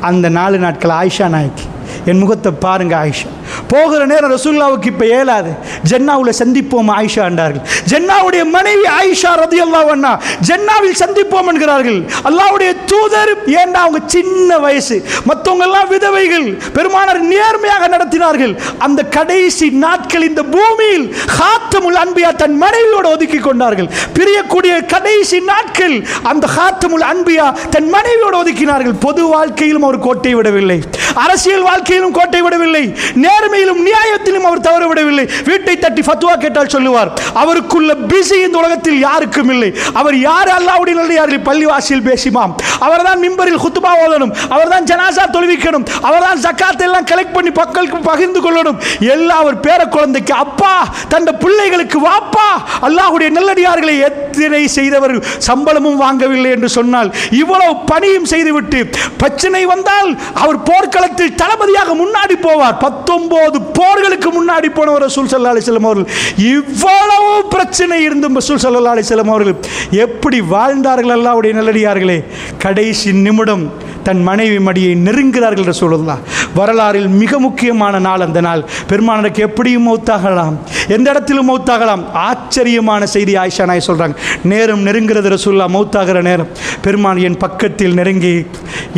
அந்த 4 நாட்கள் ஆயிஷா நாய்க்கு என் முகத்தை பாருங்க ஆயிஷா. போகிற நேரம் ரசூலுல்லாஹ்வுக்கு இப்போ ஏலாது. ஜன்னாவில் சந்திப்போம் ஆயிஷா என்றார்கள். ஜன்னாவுடைய மனைவி ஆயிஷா ரலியல்லாஹு அன்ஹா ஜன்னாவில் சந்திப்போம் என்கிறார்கள். அல்லாஹ்வுடைய தூதர், ஏன்னா அவங்க சின்ன வயசு, மற்றவங்க எல்லாம் விதவைகள், பெருமானார் நேர்மையாக நடத்தினார்கள். அந்த கடைசி நாட்கள் இந்த பூமியில் காத்தமுல் அன்பியா தன் மனைவியோடு ஒதுக்கி கொண்டார்கள். பிரியக்கூடிய கடைசி நாட்கள் அந்த காத்தமுல் அன்பியா தன் மனைவியோடு ஒதுக்கினார்கள். பொது வாழ்க்கையிலும் அவர் கோட்டை விடவில்லை, அரசியல் வாழ்க்கையிலும் கோட்டை விடவில்லை, நேர்மையிலும் நியாயத்திலும் அவர் தவற விடவில்லை. வீட்டை தட்டி ஃபத்வா கேட்டால் சொல்லுவார். அவருக்குள்ள பிஸி இந்த உலகத்தில் யாருக்கும் இல்லை. அவர் யார்? அல்லாஹ்வுடைய நல்லடியார்களை பள்ளிவாசலில் பேசிமாம், அவர்தான் மிம்பரில் குத்பா ஓதணும், அவர்தான் ஜனாசா தொழுவிக்கணும், அவர்தான் ஜக்காத் எல்லாம் கலெக்ட் பண்ணி மக்களுக்கு பகிர்ந்து கொள்ளணும். எல்லா அவர் பேர குழந்தைக்கு அப்பா, தன் பிள்ளைகளுக்கு வாப்பா. அல்லாஹ்வுடைய நல்லடியார்களை எத்தனை செய்தவர் சம்பளமும் வாங்கவில்லை என்று சொன்னால், இவ்வளவு பணியும் செய்துவிட்டு பிரச்சனை வந்தால் அவர் போர்க்களத்தில் தளபதியாக முன்னாடி போவார். 19 போர்களுக்கு முன்னாடி போனவர் ரசூல் ஸல்லல்லாஹு அலைஹி வஸல்லம் அவர்கள். இவ்வளவு பிரச்சனை இருந்தும் ரசூல் ஸல்லல்லாஹு அலைஹி வஸல்லம் அவர்கள் எப்படி வாழ்ந்தார்கள்? அல்லாஹ்வுடைய நல்லடியார்களே, கடைசி நிமிடம் தன் மனைவி மடியை நெருங்குகிறார்கள் ரசூலுல்லாஹ். வரலாறில் மிக முக்கியமான நாள் அந்த நாள். பெருமானாருக்கு எப்படியும் மௌத்தாகலாம், எந்த இடத்திலும் மௌத்தாகலாம். ஆச்சரியமான செய்தி ஆயிஷா நாய் சொல்கிறாங்க. நேரம் நெருங்கிறது ரசூலுல்லாஹ் மௌத்தாகிற நேரம். பெருமான் என் பக்கத்தில் நெருங்கி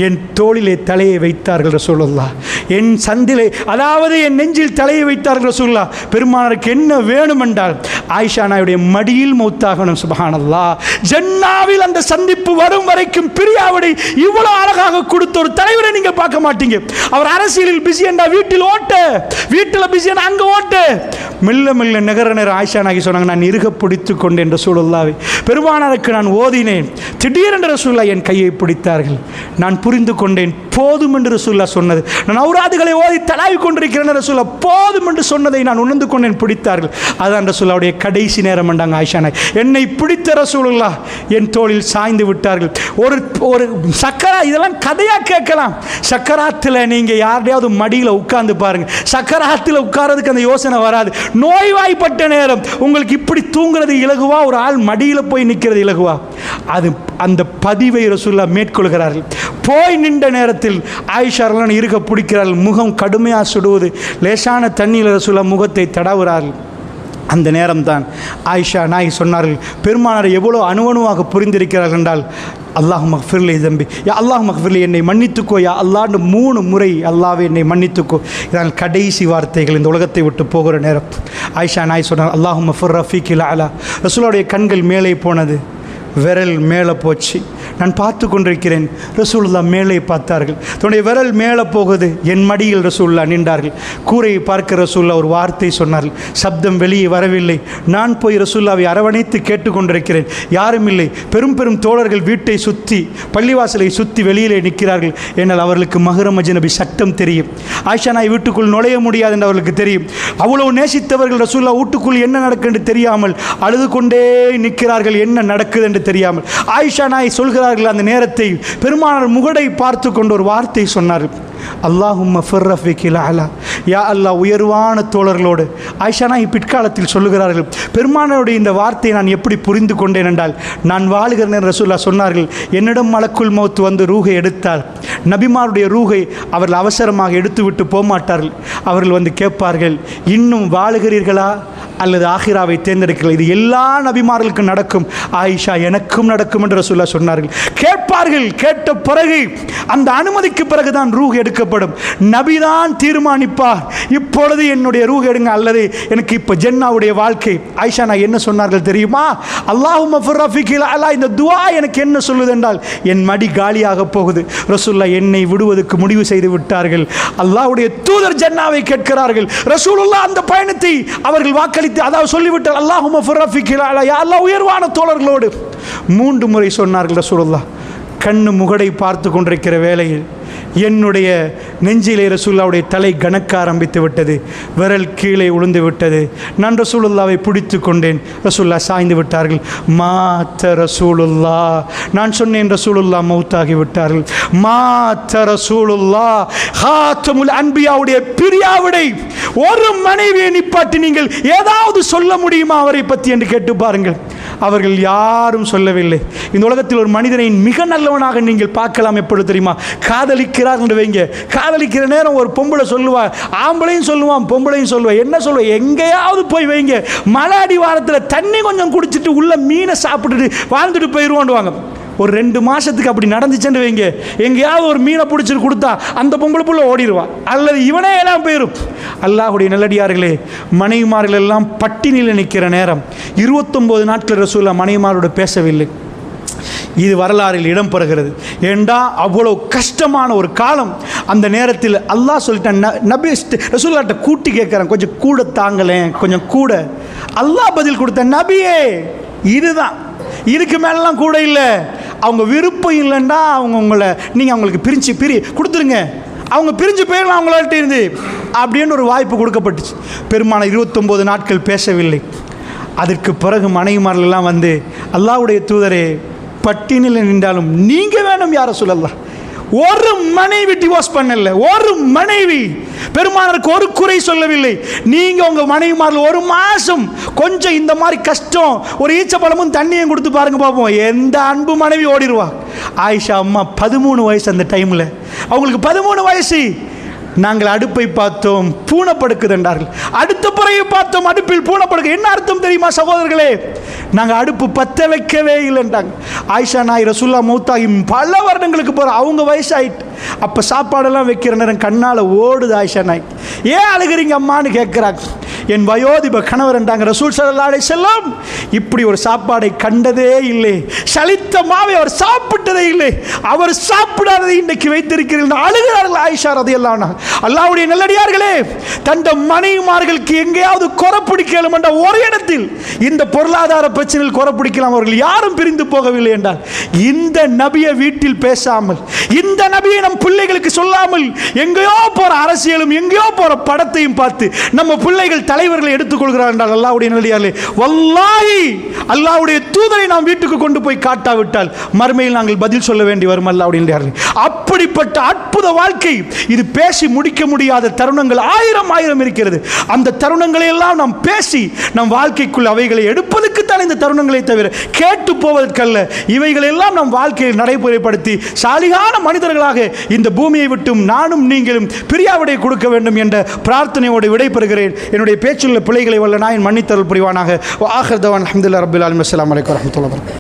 என் தோளிலே தலையை வைத்தார்கள் ரசூலுல்லாஹ். என் சந்திலே, அதாவது என் நெஞ்சில் தலையை வைத்தார்கள் ரசூலுல்லாஹ். பெருமானாருக்கு என்ன வேணும் என்றால் ஆயிஷா நாயுடைய மடியில் மௌத்தாகணும். சுப்ஹானல்லாஹ். ஜன்னாவில் அந்த சந்திப்பு வரும் வரைக்கும் பிரியாவிடை இவ்வளவு அழகாக கொடுத்த ஒரு தலைவரை நீங்க பார்க்க மாட்டீங்க. அவர் அரசியலில் பிஸி என்றா வீட்டில் ஓட்டு, வீட்டில் பிஸி என்றா அங்க ஓட்டு. மெல்ல மெல்ல நகர நேரம் ஆயிஷா நாயகி சொன்னாங்க, நான் இறுக பிடித்துக் கொண்டேன் ரசூலுல்லாஹ்வை. பெருமானாருக்கு நான் ஓதினேன். திடீரென்று ரசூலுல்லாஹ் என் கையை பிடித்தார்கள். நான் புரிந்து கொண்டேன், போதும் என்று ரசூலுல்லாஹ் சொன்னது. நான் ஔராதுகளை ஓதி தலாவி கொண்டிருக்கிறேன் ரசூலுல்லாஹ் போதும் என்று சொன்னதை நான் உணர்ந்து கொண்டேன், பிடித்தார்கள். அதான் ரசூலுல்லாஹ்வுடைய கடைசி நேரம் என்றாங்க ஆயிஷா நாயகி. என்னை பிடித்த ரசூலுல்லாஹ் என் தோளில் சாய்ந்து விட்டார்கள். ஒரு சக்கரா, இதெல்லாம் கதையா கேட்கலாம். சக்கராத்தில் நீங்க யாரையாவது மடியில் உட்கார்ந்து பாருங்க. சக்கராத்தில் உட்கார்றதுக்கு அந்த யோசனை வராது. நோய்வாய்ப்பட்ட நேரம் உங்களுக்கு இப்படி தூங்குறது இலகுவா, ஒரு ஆள் மடியில் போய் நிற்கிறது இலகுவா? அது அந்த பதிவை ரசூலுல்லாஹ் மேற்கொள்கிறார்கள். போய் நின்ற நேரத்தில் ஆயிஷா ரலியல்லாஹு இருக்க பிடிக்கிறார்கள். முகம் கடுமையாக சுடுவது. லேசான தண்ணீர் ரசூலுல்லாஹ் முகத்தை தடவுகிறார்கள். அந்த நேரம்தான் ஆயிஷா நாயகி சொன்னார்கள், பெருமானாரை எவ்வளோ அணுவணுவாக புரிந்திருக்கிறார்கள் என்றால், அல்லாஹ் மக்ஃபிர்லி தம்பி, யா அல்லாஹ் மக்ஃபிர்லி, என்னை மன்னித்துக்கோ யா அல்லாஹ்னு 3 முறை அல்லாஹ்வே என்னை மன்னித்துக்கோ. இதான் கடைசி வார்த்தைகள். இந்த உலகத்தை விட்டு போகிற நேரம் ஆயிஷா நாயகி சொன்னார், அல்லாஹும்ம ஃபிர் ரஃபீக்கில் அலா. ரசூலுல்லாஹ்வுடைய கண்கள் மேலே போனது, விரல் மேலே போச்சு. நான் பார்த்து கொண்டிருக்கிறேன். ரசூலுல்லாஹ் மேலே பார்த்தார்கள். தன்னுடைய விரல் மேலே போகுது. என் மடியில் ரசூலுல்லாஹ் நின்றார்கள். கூரையை பார்க்க ரசூலுல்லாஹ் ஒரு வார்த்தை சொன்னார்கள். சப்தம் வெளியே வரவில்லை. நான் போய் ரசூலுல்லாஹ்வை அரவணைத்து கேட்டுக்கொண்டிருக்கிறேன். யாரும் இல்லை. பெரும் பெரும் தோழர்கள் வீட்டை சுற்றி, பள்ளிவாசலை சுற்றி வெளியிலே நிற்கிறார்கள். ஏனால் அவர்களுக்கு மஹ்ரம் அஜ்னபி சட்டம் தெரியும். ஆயிஷா நாய் வீட்டுக்குள் நுழைய முடியாது என்று அவர்களுக்கு தெரியும். அவ்வளவு நேசித்தவர்கள் ரசூலுல்லாஹ் வீட்டுக்குள் என்ன நடக்கும் என்று தெரியாமல் அழுது கொண்டே நிற்கிறார்கள். என்ன நடக்குது என்று தெரியாமல் ஆயிஷா நாய் சொல்கிறார்கள். அந்த நேரத்தை பெருமானார் முகடை பார்த்து கொண்டு ஒரு வார்த்தை சொன்னார்கள். அல்லாஹும்ம ஃபிர்ரஃபிகில் அலா, யா அல்லாஹ் உயர்வான தோழர்களோடு. ஆயிஷா நாய் பிற்காலத்தில் சொல்லுகிறார்கள், பெருமானாருடைய இந்த வார்த்தையை நான் எப்படி புரிந்து கொண்டேன் என்றால், நான் வாழுகிறேன் ரசூலுல்லாஹ் சொன்னார்கள், என்னிடம் மலக்குல் மௌத் வந்து ரூஹை எடுத்தால் நபிமாருடைய ரூஹை அவர்கள் அவசரமாக எடுத்துவிட்டு போகமாட்டார்கள். அவர்கள் வந்து கேட்பார்கள், இன்னும் வாழுகிறீர்களா அல்லது ஆஹிராவை தேர்ந்தெடுக்கலாம். இது எல்லா நபிமார்களுக்கும் நடக்கும். ஆயிஷா எனக்கும் நடக்கும் என்று ரசூலுல்லாஹ் சொன்னார்கள். கேட்பார்கள். கேட்ட பிறகு அந்த அனுமதிக்கு பிறகுதான் ரூஹ் எடுக்கப்படும். நபிதான் தீர்மானிப்பார், இப்பொழுது என்னுடைய ரூஹ் எடுங்க அல்லது எனக்கு இப்போ ஜென்னாவுடைய வாழ்க்கை. ஆயிஷா நான் என்ன சொன்னார்கள் தெரியுமா? அல்லாஹும்ம ஃபிர்ரஃபிகில் அலா, இந்த துஆ எனக்கு என்ன சொல்லுது என்றால், என் மடி காலியாக போகுது. ரசூலுல்லாஹ் என்னை விடுவதற்கு முடிவு செய்து விட்டார்கள். அல்லாஹ்வுடைய தூதர் ஜன்னாவை கேட்கிறார்கள். ரசூலுல்லாஹ் அந்த பயணத்தை அவர்கள் வாக்களித்து, அதாவது சொல்லிவிட்டார், அல்லாஹும்ம ஃபிர்ரஃபிகில் அலா, யா அல்லாஹ் உயர்வான தோழர்களோடு. 3 முறை சொன்னார்கள் ரசூலுல்லாஹ். கண்ணு முகடை பார்த்து கொண்டிருக்கிற வேளையில் என்னுடைய நெஞ்சிலே ரசூலுல்லாஹ்வுடைய தலை கணக்க ஆரம்பித்து விட்டது. விரல் கீழே விழுந்து விட்டது. நான் ரசூலுல்லாஹ்வை பிடித்து கொண்டேன். ரசூலுல்லாஹ் சாய்ந்து விட்டார்கள். மாத்த ரசூலுல்லாஹ். நான் சொன்னேன், ரசூலுல்லாஹ் மௌத்தாகி விட்டார்கள். மாத்த ரசூலுல்லாஹ். ஹாத்தமுல் அன்பியாவுடைய பிரியாவிடை ஒரு மனைவியை நிப்பாட்டி நீங்கள் ஏதாவது சொல்ல முடியுமா அவரை பற்றி என்று கேட்டு பாருங்கள். அவர்கள் யாரும் சொல்லவில்லை. இந்த உலகத்தில் ஒரு மனிதனை மிக நல்லவனாக நீங்கள் பார்க்கலாம். எப்பொழுது தெரியுமா? காதலிக்கிறார் என்று வைங்க. காதலிக்கிற நேரம் ஒரு பொம்பளை சொல்லுவா, ஆம்பளையும் சொல்லுவான் பொம்பளையும் சொல்லுவான். என்ன சொல்லுவா? எங்கேயாவது போய் வைங்க, மலை அடிவாரத்தில் தண்ணி கொஞ்சம் குடிச்சிட்டு உள்ள மீனை சாப்பிட்டுட்டு வாழ்ந்துட்டு போயிடுவாண்டுவாங்க. ஒரு 2 மாதத்துக்கு அப்படி நடந்துச்சுன்னு வைங்க. எங்கேயாவது ஒரு மீனை பிடிச்சிட்டு கொடுத்தா அந்த பொம்பளை புள்ள ஓடிடுவா, அல்லது இவனே எல்லாம் போயிடும். அல்லாஹ்வுடைய நல்லடியார்களே, மனைவிமார்கள் எல்லாம் பட்டினியில் நிற்கிற நேரம் 29 நாட்கள் ரசூலுல்லாஹ் மனைவிமாரோடு பேசவில்லை. இது வரலாறில் இடம் பெறுகிறது. ஏண்டா அவ்வளோ கஷ்டமான ஒரு காலம். அந்த நேரத்தில் அல்லாஹ் சொல்லிட்டான், நபி ரசூலுல்லாஹ்ட்ட கூட்டி கேட்குறேன், கொஞ்சம் கூட தாங்களேன், கொஞ்சம் கூட. அல்லாஹ் பதில் கொடுத்த, நபியே இதுதான், இதுக்கு மேலாம் கூட இல்லை. அவங்க விருப்பம் இல்லைண்டா நீங்கள் அவங்களுக்கு பிரி கொடுத்துருங்க, அவங்க பிரிஞ்சு போயிடலாம் அவங்கள்ட்ட இருந்து அப்படின்னு ஒரு வாய்ப்பு கொடுக்கப்பட்டுச்சு. பெருமான 29 நாட்கள் பேசவில்லை. அதற்கு பிறகு மனைவிமாரெல்லாம் வந்து, அல்லாஹ்வுடைய தூதரே, பட்டினில் நின்றாலும் நீங்கள் வேணும் யார சொல்லலாம். ஒரு மனைவி டிவோர்ஸ் பண்ணல. ஒரு மனைவி பெருமானருக்கு ஒரு குறை சொல்லவில்லை. நீங்க உங்க மனைவிமார்கள் 1 மாசம் கொஞ்சம் இந்த மாதிரி கஷ்டம், ஒரு ஈச்ச பழமும் தண்ணியும் கொடுத்து பாருங்க பார்ப்போம், எந்த அன்பு மனைவி ஓடிடுவா. ஆயிஷா அம்மா 13 வயசு. அந்த டைம்ல அவங்களுக்கு 13 வயசு. நாங்கள் அடுப்பை பார்த்தோம், பூனை படுக்குது என்றார்கள். அடுத்த பிறகு பார்த்தோம், அடுப்பில் பூனை படுக்கு. என்ன அர்த்தம் தெரியுமா சகோதரர்களே? நாங்கள் அடுப்பு பற்ற வைக்கவே இல்லைன்றாங்க. ஆயிஷா நாய் ரசூலுல்லாஹ் மௌத்தாகி பல வருடங்களுக்கு போகிற அவங்க வயசாயிட்டு. அப்போ சாப்பாடெல்லாம் வைக்கிற நேரம் கண்ணால் ஓடுது ஆயிஷா நாய். ஏன் அழுகிறீங்க அம்மான்னு கேட்குறாங்க. என் வயோதிப கணவர் என்றாங்க. ரசூல் ஸல்லல்லாஹு அலைஹி வஸல்லம் இப்படி ஒரு சாப்பாடை கண்டதே இல்லை. சலித்த மாவை அவர் சாப்பிட்டதே இல்லை. அவர் சாப்பிடாததை இன்றைக்கு வைத்திருக்கிறீர்கள். அழுகிறார்கள் ஆயிஷா ரலியல்லாஹு அன்ஹா. அல்லாஹ்வுடைய நல்லடியார்களே, தந்த மனைவிமார்களுக்கு எங்கேயாவது குறை பிடிக்கலாம் என்ற ஒரு இடத்தில் இந்த பொருளாதார பிரச்சனையில் குறை பிடிக்கலாம். அவர்கள் யாரும் பிரிந்து போகவில்லை என்றால், இந்த நபியை வீட்டில் பேசாமல், இந்த நபியை நம் பிள்ளைகளுக்கு சொல்லாமல், எங்கேயோ போற அரசியலும் எங்கேயோ போற படத்தையும் பார்த்து நம்ம பிள்ளைகள் தலைவர்களை எடுத்துக்கொள்கிறார் என்றால், அல்லாஹ்வுடைய நல்லடியார்களே, வல்லாஹி அல்லாஹ்வுடைய தூதரை நாம் வீட்டுக்கு கொண்டு போய் காட்டாவிட்டால் மறுமையில் நாங்கள் பதில் சொல்ல வேண்டி வரும். அல்லாஹ்வுடைய நல்லடியார்களே, அப்படிப்பட்ட அற்புத வாழ்க்கை இது. பேசி முடிக்க முடியாத தருணங்கள் ஆயிரம் இருக்கிறது. அந்த தருணங்களை எல்லாம் நாம் பேசி நம் வாழ்க்கைக்குள் அவைகளை எடுப்பதற்கு தான் இந்த தருணங்களை தவிர கேட்டு போவதற்கல்ல. இவைகள் எல்லாம் நம் வாழ்க்கையில் நடைமுறைப்படுத்தி சாலிகான மனிதர்களாக இந்த பூமியை விட்டும் நானும் நீங்களும் பிரியாவிடை கொடுக்க வேண்டும் என்ற பிரார்த்தனையோடு விடைபெறுகிறேன். என்னுடைய பேச்சுள்ள பிள்ளைகளை வல்ல நாயன் மன்னித்தருள் புரிவானாக. ஆகிர் தவான் அல்ஹம்துலில்லாஹி ரப்பில் ஆலமீன். அஸ்ஸலாமு அலைக்கும் வரஹ்மத்துல்லாஹி வபரகாத்துஹு.